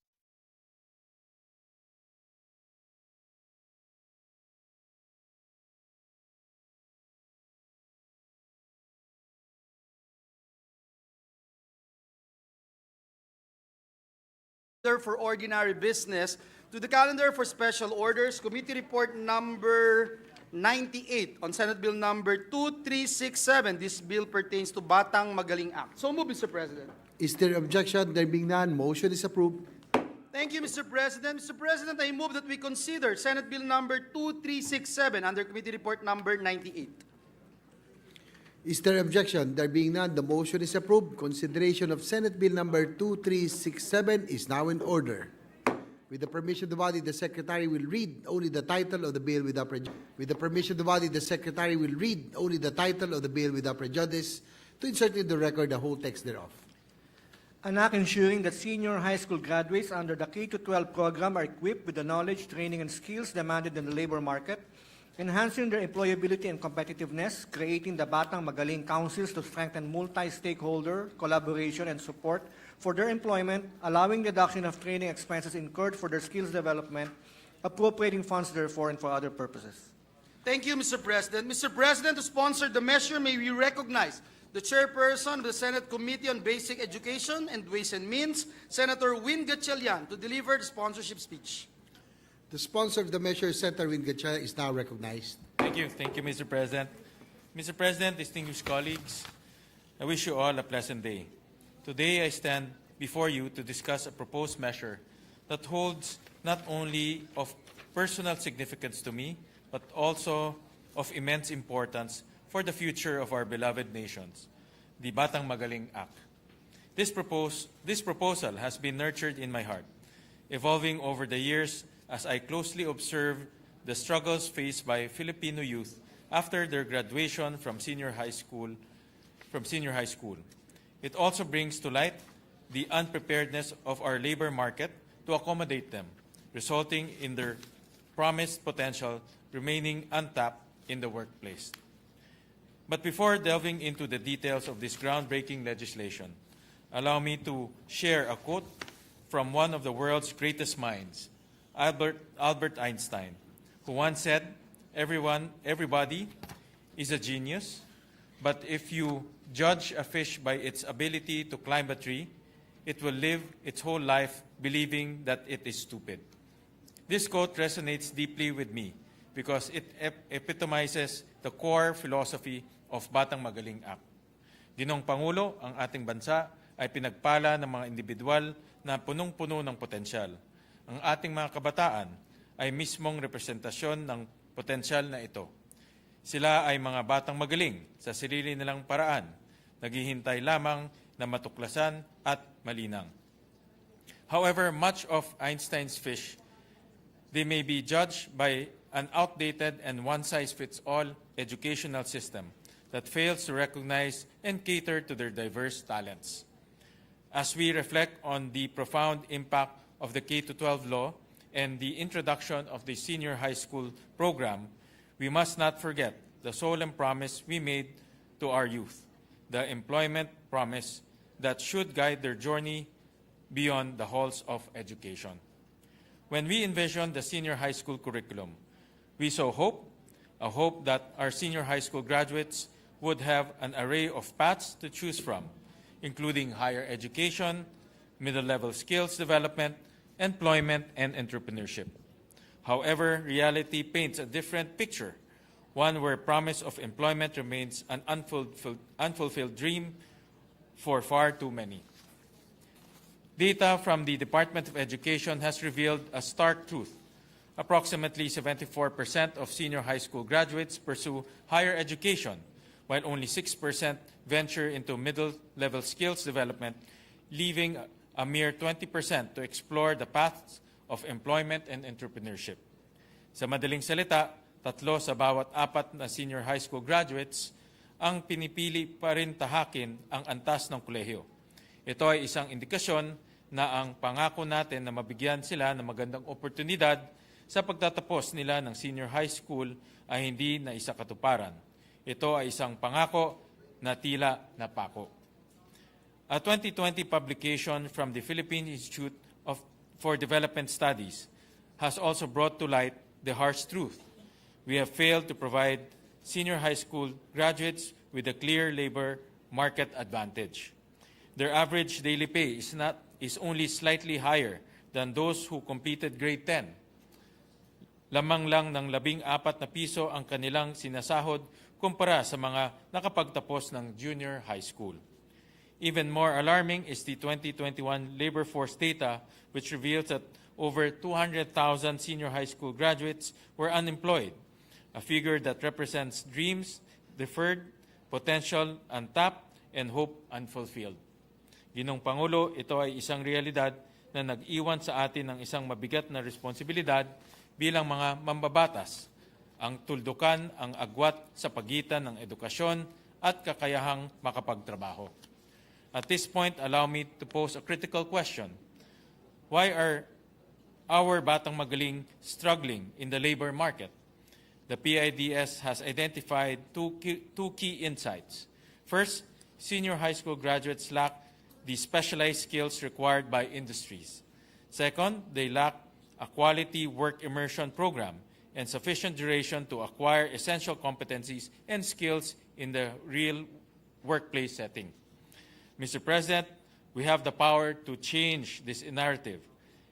For ordinary business, to the calendar for special orders, committee report number 98 on Senate Bill number 2367. This bill pertains to Batang Magaling Act. So move, Mr. President. Is there objection? There being none, motion is approved. Thank you, Mr. President. Mr. President, I move that we consider Senate Bill number 2367 under committee report number 98. Is there objection? There being none, the motion is approved. Consideration of Senate Bill number 2367 is now in order. With the permission of the body, the Secretary will read only the title of the bill without prejudice. With the permission of the body, the Secretary will read only the title of the bill without prejudice to insert in the record the whole text thereof. An act ensuring that senior high school graduates under the K-12 program are equipped with the knowledge, training, and skills demanded in the labor market, enhancing their employability and competitiveness, creating the Batang Magaling Councils to strengthen multi-stakeholder collaboration and support for their employment, allowing the deduction of training expenses incurred for their skills development, appropriating funds therefore and for other purposes. Thank you, Mr. President. Mr. President, to sponsor the measure, may we recognize the chairperson of the Senate Committee on Basic Education and Ways and Means, Senator Win Gatchalian, to deliver the sponsorship speech. The sponsor of the measure, Senator Win Gatchalian, is now recognized. Thank you, Mr. President. Mr. President, distinguished colleagues, I wish you all a pleasant day. Today, I stand before you to discuss a proposed measure that holds not only of personal significance to me, but also of immense importance for the future of our beloved nations, the Batang Magaling Act. This proposal has been nurtured in my heart, evolving over the years as I closely observe the struggles faced by Filipino youth after their graduation from senior high school. It also brings to light the unpreparedness of our labor market to accommodate them, resulting in their promised potential remaining untapped in the workplace. But before delving into the details of this groundbreaking legislation, allow me to share a quote from one of the world's greatest minds, Albert Einstein, who once said, everybody is a genius, but if you judge a fish by its ability to climb a tree, it will live its whole life believing that it is stupid. This quote resonates deeply with me because it epitomizes the core philosophy of Batang Magaling Act. Ginong Pangulo, ang ating bansa ay pinagpala ng mga individual na punong-puno ng potensyal. Ang ating mga kabataan ay mismong representasyon ng potensyal na ito. Sila ay mga batang magaling sa sarili nilang paraan, naghihintay lamang na matuklasan at malinang. However, much of Einstein's fish, they may be judged by an outdated and one-size-fits-all educational system that fails to recognize and cater to their diverse talents. As we reflect on the profound impact of the K-12 law and the introduction of the senior high school program, we must not forget the solemn promise we made to our youth, the employment promise that should guide their journey beyond the halls of education. When we envisioned the senior high school curriculum, we saw hope, a hope that our senior high school graduates would have an array of paths to choose from, including higher education, middle-level skills development, employment, and entrepreneurship. However, reality paints a different picture, one where promise of employment remains an unfulfilled dream for far too many. Data from the Department of Education has revealed a stark truth. Approximately 74% of senior high school graduates pursue higher education, while only 6% venture into middle-level skills development, leaving a mere 20% to explore the paths of employment and entrepreneurship. Sa madaling salita, 3 sa bawat 4 na senior high school graduates ang pinipili pa rin tahakin ang antas ng kolehiyo. Ito ay isang indikasyon na ang pangako natin na mabigyan sila ng magandang oportunidad sa pagtatapos nila ng senior high school ay hindi na isa katuparan. Ito ay isang pangako na tila napako. A 2020 publication from the Philippine Institute for Development Studies has also brought to light the harsh truth. We have failed to provide senior high school graduates with a clear labor market advantage. Their average daily pay is only slightly higher than those who completed grade 10. Lamang lang ng 14 na piso ang kanilang sinasahod kumpara sa mga nakapagtapos ng junior high school. Even more alarming is the 2021 labor force data, which reveals that over 200,000 senior high school graduates were unemployed, a figure that represents dreams deferred, potential untapped, and hope unfulfilled. Ginong Pangulo, ito ay isang realidad na nag-iwan sa atin ng isang mabigat na responsibilidad bilang mga mambabatas, ang tuldukan ang agwat sa pagitan ng edukasyon at kakayahang makapagtrabaho. At this point, allow me to pose a critical question. Why are our Batang Magaling struggling in the labor market? The PIDS has identified two key insights. First, senior high school graduates lack the specialized skills required by industries. Second, they lack a quality work immersion program and sufficient duration to acquire essential competencies and skills in the real workplace setting. Mr. President, we have the power to change this narrative.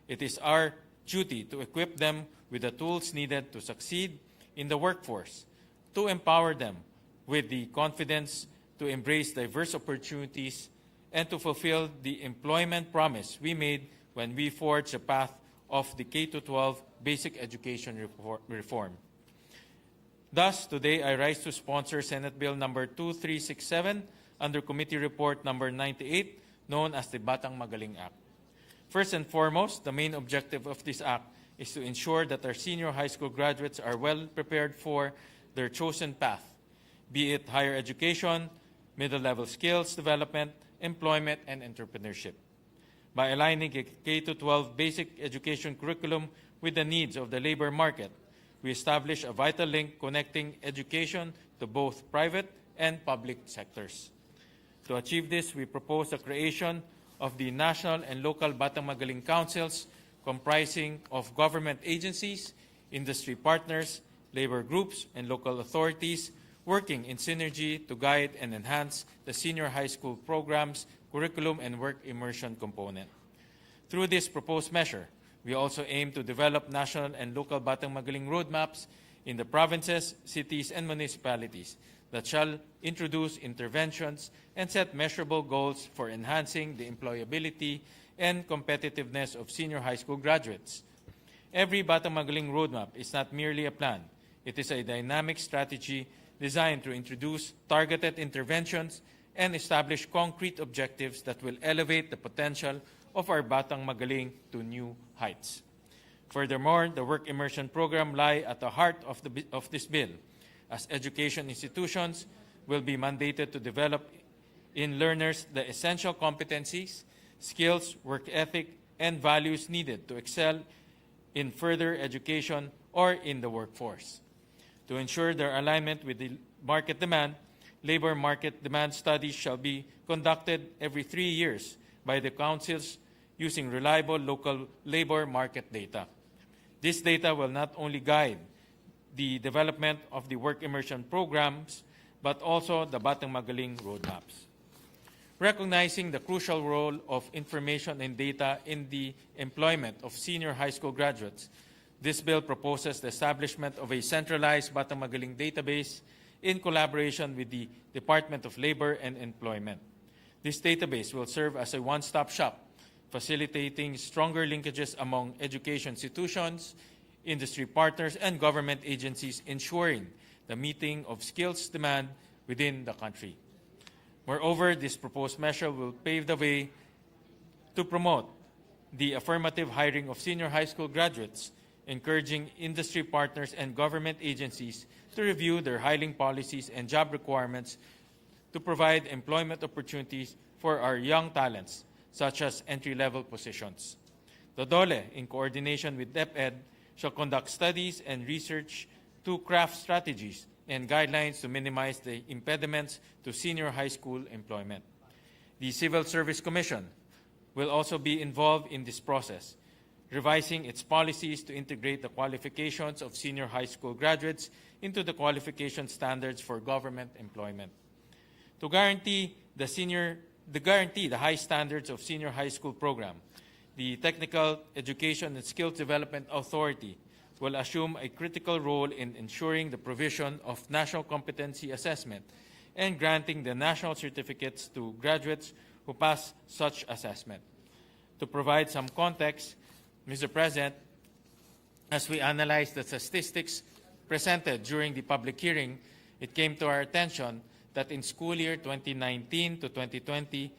It is our duty to equip them with the tools needed to succeed in the workforce, to empower them with the confidence to embrace diverse opportunities, and to fulfill the employment promise we made when we forged a path of the K-12 basic education reform. Thus, today I rise to sponsor Senate Bill number 2367 under Committee Report number 98, known as the Batang Magaling Act. First and foremost, the main objective of this act is to ensure that our senior high school graduates are well prepared for their chosen path, be it higher education, middle-level skills development, employment, and entrepreneurship. By aligning a K-12 basic education curriculum with the needs of the labor market, we establish a vital link connecting education to both private and public sectors. To achieve this, we propose the creation of the national and local Batang Magaling Councils comprising of government agencies, industry partners, labor groups, and local authorities working in synergy to guide and enhance the senior high school programs, curriculum, and work immersion component. Through this proposed measure, we also aim to develop national and local Batang Magaling roadmaps in the provinces, cities, and municipalities that shall introduce interventions and set measurable goals for enhancing the employability and competitiveness of senior high school graduates. Every Batang Magaling roadmap is not merely a plan. It is a dynamic strategy designed to introduce targeted interventions and establish concrete objectives that will elevate the potential of our Batang Magaling to new heights. Furthermore, the work immersion program lie at the heart of this bill, as education institutions will be mandated to develop in learners the essential competencies, skills, work ethic, and values needed to excel in further education or in the workforce. To ensure their alignment with the market demand, labor market demand studies shall be conducted every 3 years by the councils using reliable local labor market data. This data will not only guide the development of the work immersion programs, but also the Batang Magaling roadmaps. Recognizing the crucial role of information and data in the employment of senior high school graduates, this bill proposes the establishment of a centralized Batang Magaling database in collaboration with the Department of Labor and Employment. This database will serve as a one-stop shop, facilitating stronger linkages among education institutions, industry partners, and government agencies, ensuring the meeting of skills demand within the country. Moreover, this proposed measure will pave the way to promote the affirmative hiring of senior high school graduates, encouraging industry partners and government agencies to review their hiring policies and job requirements to provide employment opportunities for our young talents, such as entry-level positions. The DOLE, in coordination with DepEd, shall conduct studies and research to craft strategies and guidelines to minimize the impediments to senior high school employment. The Civil Service Commission will also be involved in this process, revising its policies to integrate the qualifications of senior high school graduates into the qualification standards for government employment. To guarantee the high standards of senior high school program, the Technical Education and Skills Development Authority will assume a critical role in ensuring the provision of national competency assessment and granting the national certificates to graduates who pass such assessment. To provide some context, Mr. President, as we analyze the statistics presented during the public hearing, it came to our attention that in school year 2019 to 2020,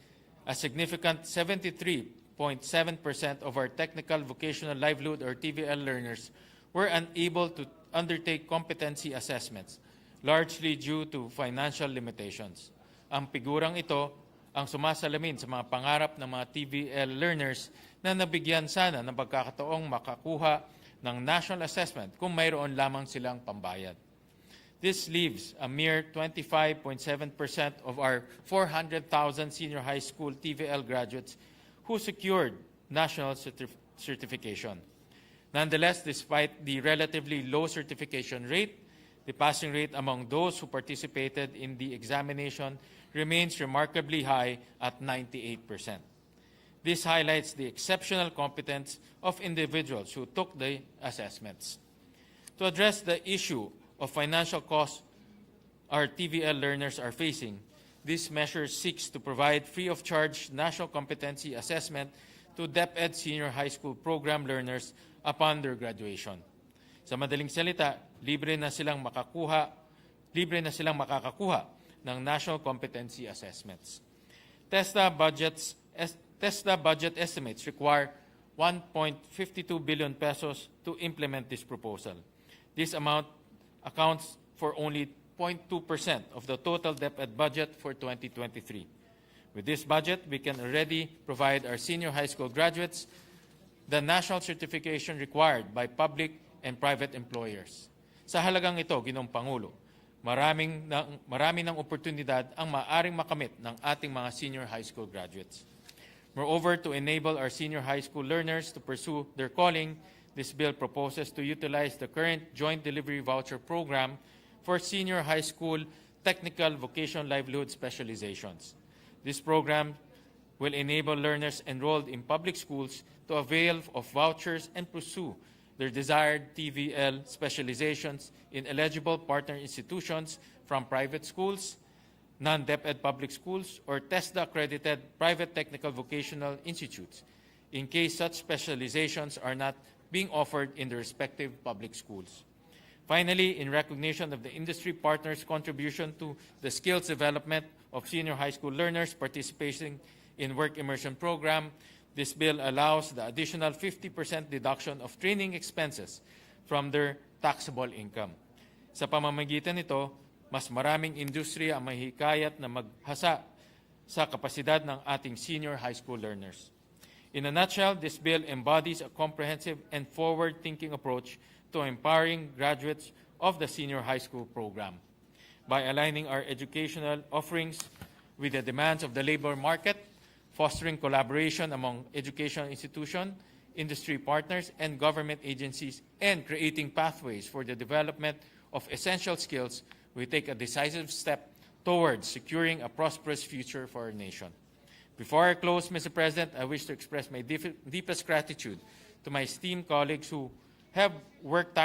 a significant 73.7% of our technical vocational livelihood or TVL learners were unable to undertake competency assessments, largely due to financial limitations. Ang figurang ito ang sumasalamin sa mga pangarap ng mga TVL learners na nabigyan sana ng pagkakataong makakuha ng national assessment kung mayroon lamang silang pambayad. This leaves a mere 25.7% of our 400,000 senior high school TVL graduates who secured national certification. Nonetheless, despite the relatively low certification rate, the passing rate among those who participated in the examination remains remarkably high at 98%. This highlights the exceptional competence of individuals who took the assessments. To address the issue of financial costs our TVL learners are facing, this measure seeks to provide free of charge national competency assessment to DepEd Senior High School program learners upon their graduation. Sa madaling salita, libre na silang makakakuha ng national competency assessments. TESDA budget estimates require 1.52 billion pesos to implement this proposal. This amount accounts for only 0.2% of the total DepEd budget for 2023. With this budget, we can already provide our senior high school graduates the national certification required by public and private employers. Sa halagang ito, Ginoong Pangulo, marami ng oportunidad ang maaring makamit ng ating mga senior high school graduates. Moreover, to enable our senior high school learners to pursue their calling, this bill proposes to utilize the current Joint Delivery Voucher Program for senior high school technical vocational livelihood specializations. This program will enable learners enrolled in public schools to avail of vouchers and pursue their desired TVL specializations in eligible partner institutions from private schools, non-DepEd public schools, or TESDA-accredited private technical vocational institutes, in case such specializations are not being offered in the respective public schools. Finally, in recognition of the industry partners' contribution to the skills development of senior high school learners participating in work immersion program, this bill allows the additional 50% deduction of training expenses from their taxable income. Sa pamamagitan nito, mas maraming industriya ang mahihikayat na maghasa sa kapasidad ng ating senior high school learners. In a nutshell, this bill embodies a comprehensive and forward-thinking approach to empowering graduates of the senior high school program. By aligning our educational offerings with the demands of the labor market, fostering collaboration among educational institutions, industry partners, and government agencies, and creating pathways for the development of essential skills, we take a decisive step towards securing a prosperous future for our nation. Before I close, Mr. President, I wish to express my deepest gratitude to my esteemed colleagues who have worked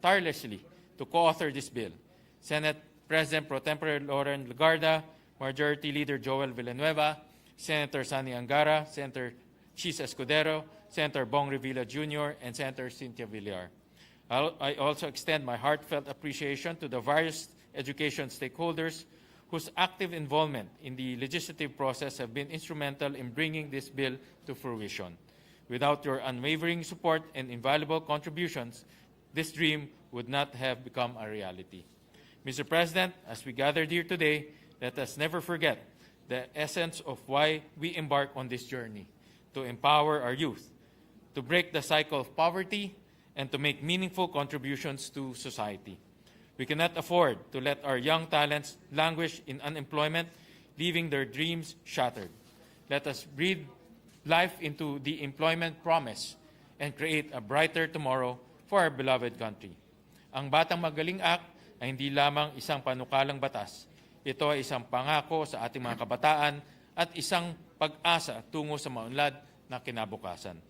tirelessly to co-author this bill. Senate President Pro Tempore Loren Legarda, Majority Leader Joel Villanueva, Senator Sani Angara, Senator Chis Escudero, Senator Bong Revilla Jr., and Senator Cynthia Villar. I also extend my heartfelt appreciation to the various education stakeholders whose active involvement in the legislative process have been instrumental in bringing this bill to fruition. Without your unwavering support and invaluable contributions, this dream would not have become a reality. Mr. President, as we gathered here today, let us never forget the essence of why we embark on this journey: to empower our youth, to break the cycle of poverty, and to make meaningful contributions to society. We cannot afford to let our young talents languish in unemployment, leaving their dreams shattered. Let us breathe life into the employment promise and create a brighter tomorrow for our beloved country. Ang Batang Magaling Act ay hindi lamang isang panukalang batas. Ito ay isang pangako sa ating mga kabataan at isang pag-asa tungo sa maunlad na kinabukasan.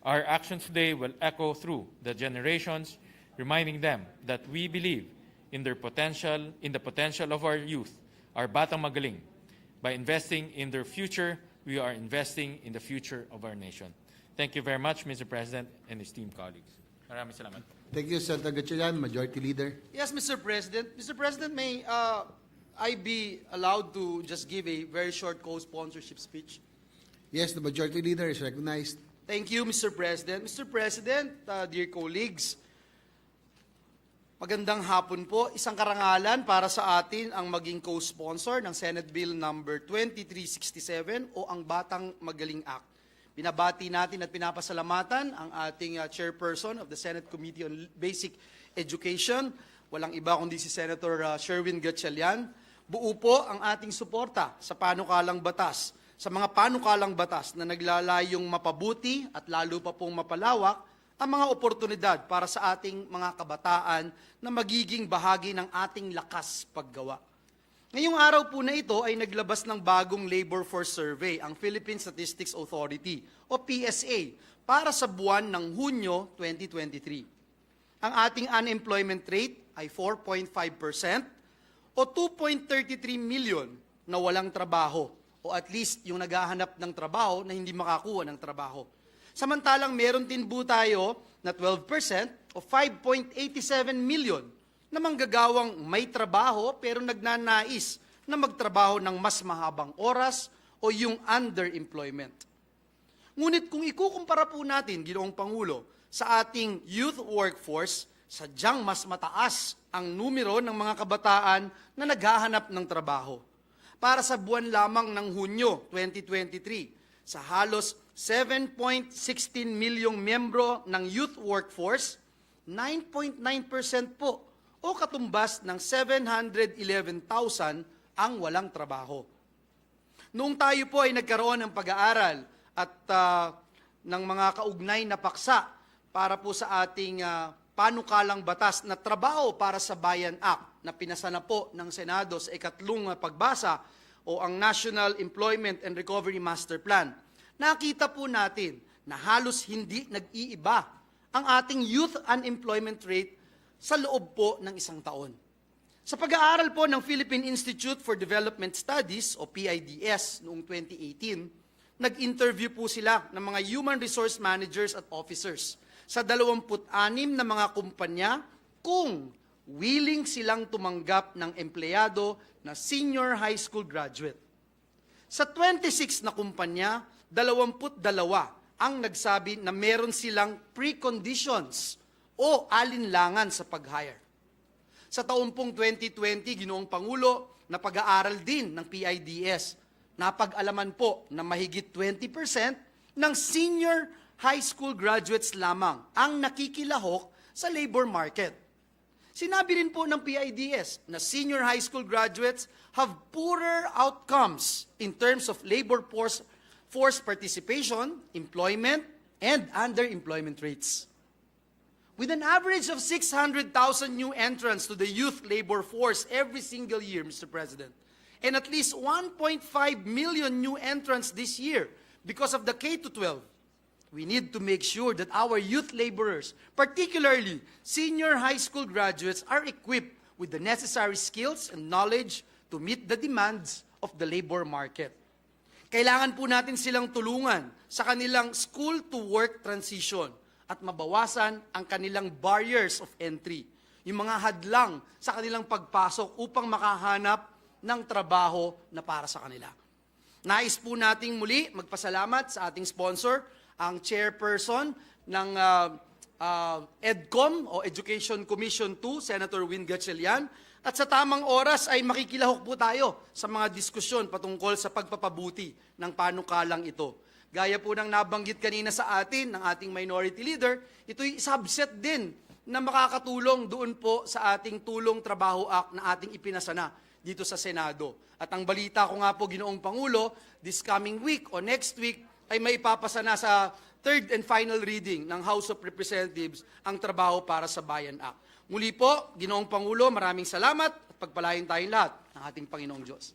Our actions today will echo through the generations, reminding them that we believe in the potential of our youth, our Batang Magaling. By investing in their future, we are investing in the future of our nation. Thank you very much, Mr. President and esteemed colleagues. Maraming salamat. Thank you, Senator Gatchalian, Majority Leader. Yes, Mr. President. Mr. President, may I be allowed to just give a very short co-sponsorship speech? Yes, the Majority Leader is recognized. Thank you, Mr. President. Mr. President, dear colleagues, magandang hapon po. Isang karangalan para sa atin ang maging co-sponsor ng Senate Bill number 2367 o ang Batang Magaling Act. Binabati natin at pinapasalamatan ang ating chairperson of the Senate Committee on Basic Education. Walang iba kundi si Senator Sherwin Gatchalian. Buo po ang ating suporta sa panukalang batas, sa mga panukalang batas na naglalayong mapabuti at lalo pa pong mapalawak ang mga oportunidad para sa ating mga kabataan na magiging bahagi ng ating lakas paggawa. Ngayong araw po na ito ay naglabas ng bagong labor force survey, ang Philippine Statistics Authority o PSA, para sa buwan ng Hunyo 2023. Ang ating unemployment rate ay 4.5% o 2.33 million na walang trabaho o at least yung naghahanap ng trabaho na hindi makakuha ng trabaho. Samantalang meron din po tayo na 12% o 5.87 million na manggagawang may trabaho pero nagnanais na magtrabaho ng mas mahabang oras o yung underemployment. Ngunit kung ikukumpara po natin, Ginoong Pangulo, sa ating youth workforce, sadyang mas mataas ang numero ng mga kabataan na naghahanap ng trabaho. Para sa buwan lamang ng Hunyo 2023, sa halos 7.16 milyong miyembro ng youth workforce, 9.9% po o katumbas ng 711,000 ang walang trabaho. Noong tayo po ay nagkaroon ng pag-aaral at ng mga kaugnay na paksa para po sa ating panukalang batas na Trabaho para sa Bayan Act na pinasa na po ng Senado sa ikatlong pagbasa o ang National Employment and Recovery Master Plan, nakita po natin na halos hindi nag-iiba ang ating youth unemployment rate sa loob po ng isang taon. Sa pag-aaral po ng Philippine Institute for Development Studies o PIDS noong 2018, nag-interview po sila ng mga human resource managers at officers sa 26 na mga kumpanya kung willing silang tumanggap ng empleyado na senior high school graduate. Sa 26 na kumpanya, 22 ang nagsabi na meron silang preconditions o alinlangan sa pag-hire. Sa taon pong 2020, Ginoong Pangulo, na pag-aaral din ng PIDS, napag-alaman po na mahigit 20% ng senior high school graduates lamang ang nakikilahok sa labor market. Sinabi rin po ng PIDS na senior high school graduates have poorer outcomes in terms of labor force participation, employment, and underemployment rates. With an average of 600,000 new entrants to the youth labor force every single year, Mr. President, and at least 1.5 million new entrants this year because of the K-12, we need to make sure that our youth laborers, particularly senior high school graduates, are equipped with the necessary skills and knowledge to meet the demands of the labor market. Kailangan po natin silang tulungan sa kanilang school-to-work transition at mabawasan ang kanilang barriers of entry, yung mga hadlang sa kanilang pagpasok upang makahanap ng trabaho na para sa kanila. Nais po nating muli magpasalamat sa ating sponsor, ang chairperson ng EDCOM o Education Commission 2, Senator Win Gatchalian. At sa tamang oras ay makikilahok po tayo sa mga diskusyon patungkol sa pagpapabuti ng panukalang ito. Gaya po ng nabanggit kanina sa atin ng ating minority leader, ito'y subset din na makakatulong doon po sa ating Tulong Trabaho Act na ating ipinasana dito sa Senado. At ang balita ko nga po, Ginoong Pangulo, this coming week o next week ay may ipapasa na sa third and final reading ng House of Representatives ang Trabaho para sa Bayan Act. Muli po, Ginoong Pangulo, maraming salamat at pagpalain tayong lahat ng ating Panginoong Diyos.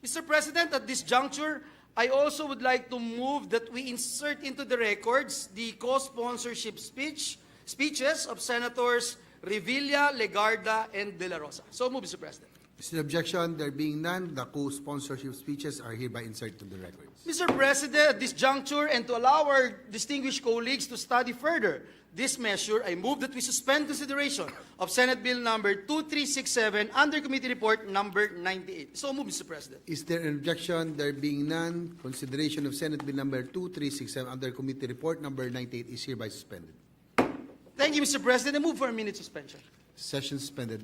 Mr. President, at this juncture, I also would like to move that we insert into the records the co-sponsorship speeches of Senators Revilla, Legarda, and De La Rosa. So move, Mr. President. Mr. Objection, there being none, the co-sponsorship speeches are hereby inserted to the records. Mr. President, at this juncture, and to allow our distinguished colleagues to study further this measure, I move that we suspend consideration of Senate Bill number 2367 under Committee Report number 98. So move, Mr. President. Is there an objection? There being none, consideration of Senate Bill number 2367 under Committee Report number 98 is hereby suspended. Thank you, Mr. President. I move for a minute suspension. Session suspended.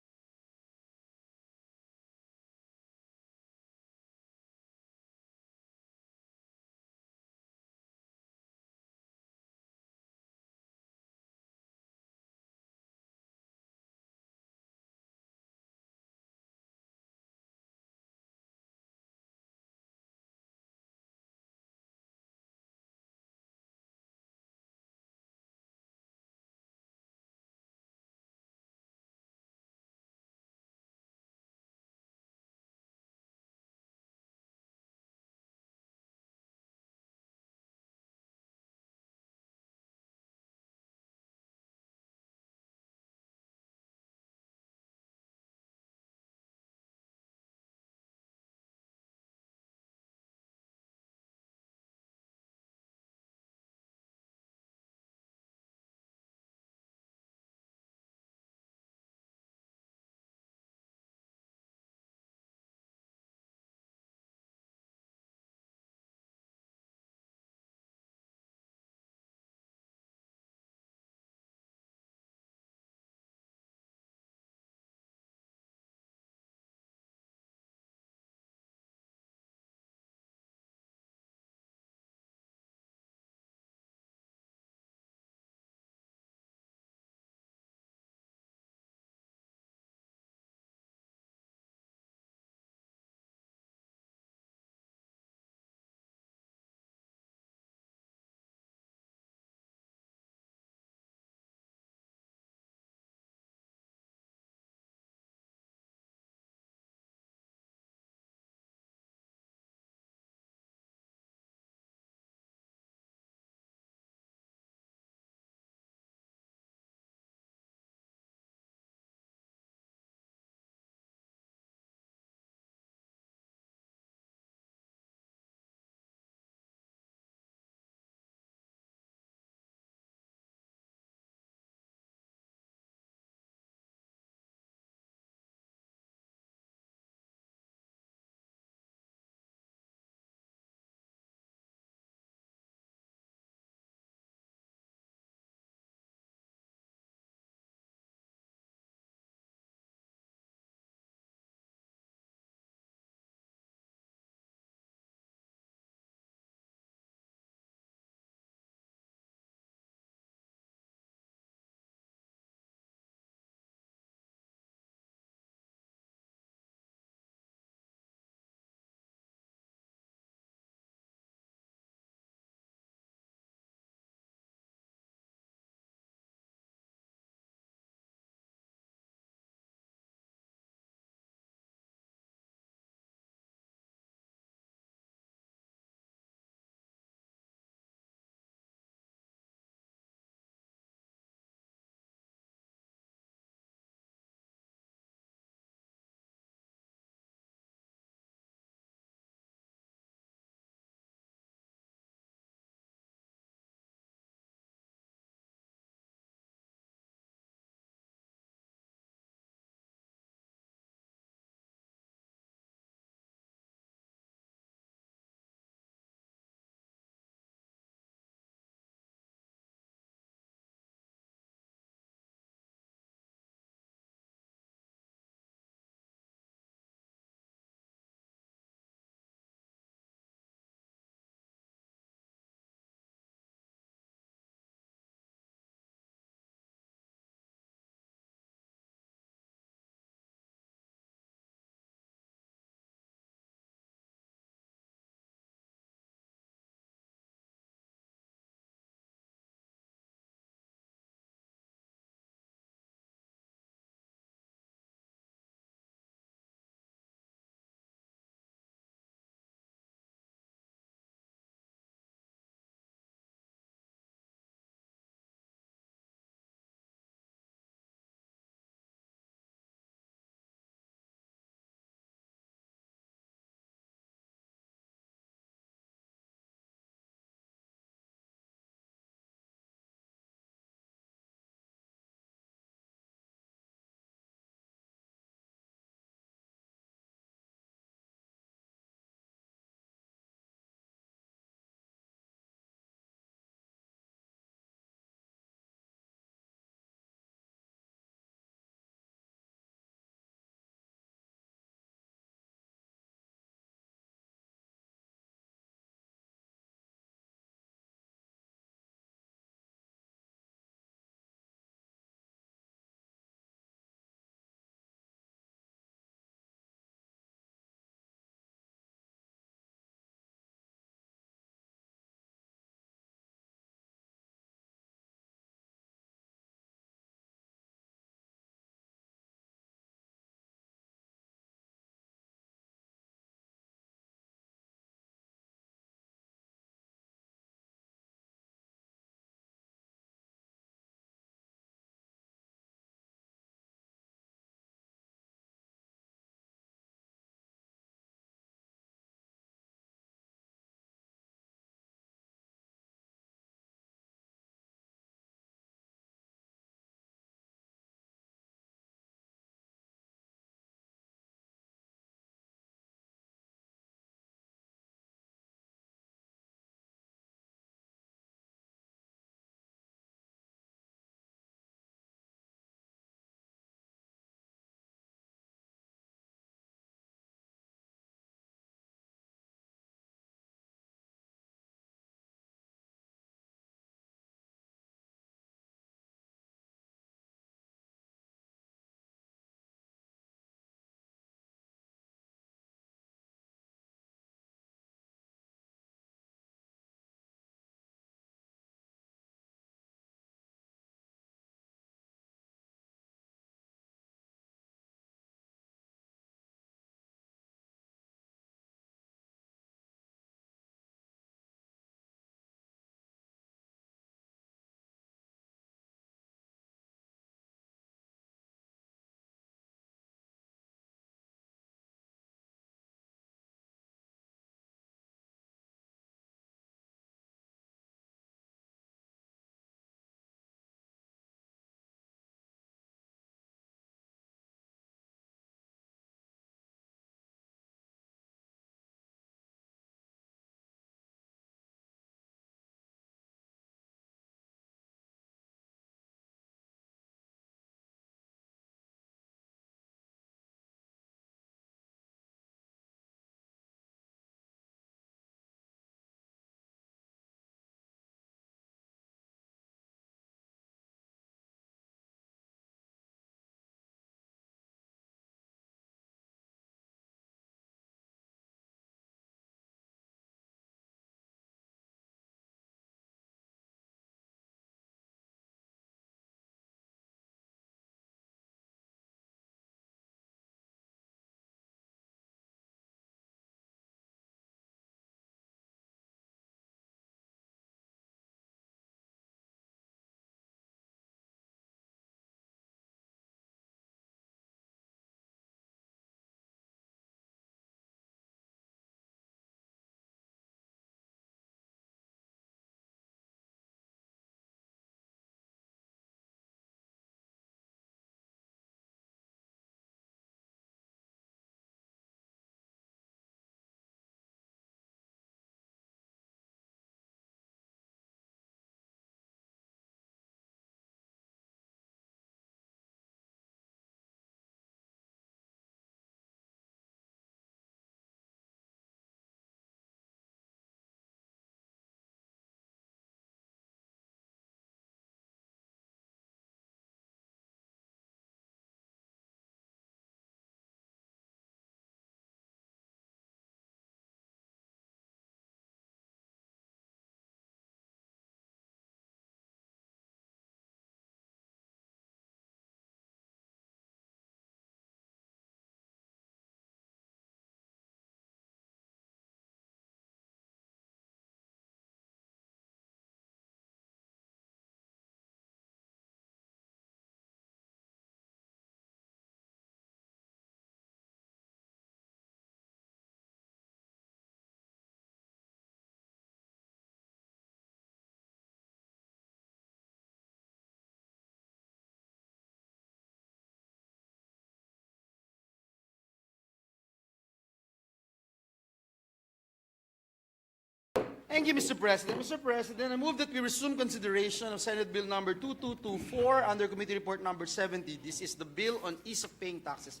Thank you, Mr. President. Mr. President, I move that we resume consideration of Senate Bill number 2224 under Committee Report number 70. This is the bill on ease of paying taxes.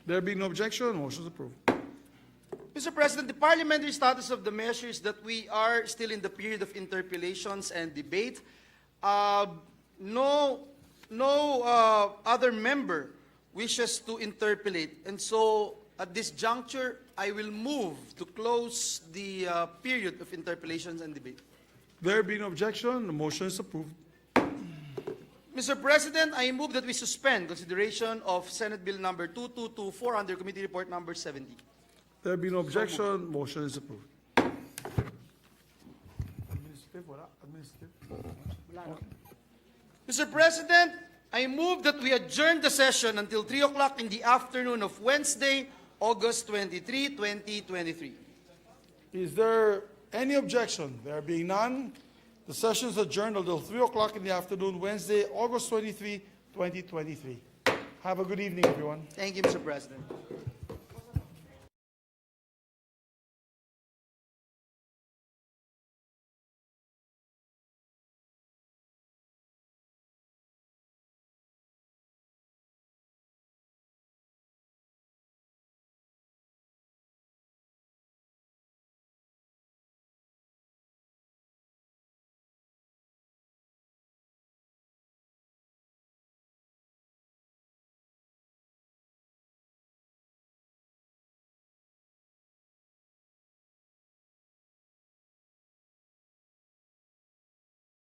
There being no objection, motion is approved. Mr. President, the parliamentary status of the measure is that we are still in the period of interpellations and debate. No other member wishes to interpellate, and so at this juncture, I will move to close the period of interpellations and debate. There being no objection, the motion is approved. Mr. President, I move that we suspend consideration of Senate Bill number 2224 under Committee Report number 70. There being no objection, motion is approved. Administrative, wala? Administrative? Mr. President, I move that we adjourn the session until 3 o'clock in the afternoon of Wednesday, August 23, 2023. Is there any objection? There being none, the session is adjourned until 3 o'clock in the afternoon, Wednesday, August 23, 2023. Have a good evening, everyone. Thank you, Mr. President.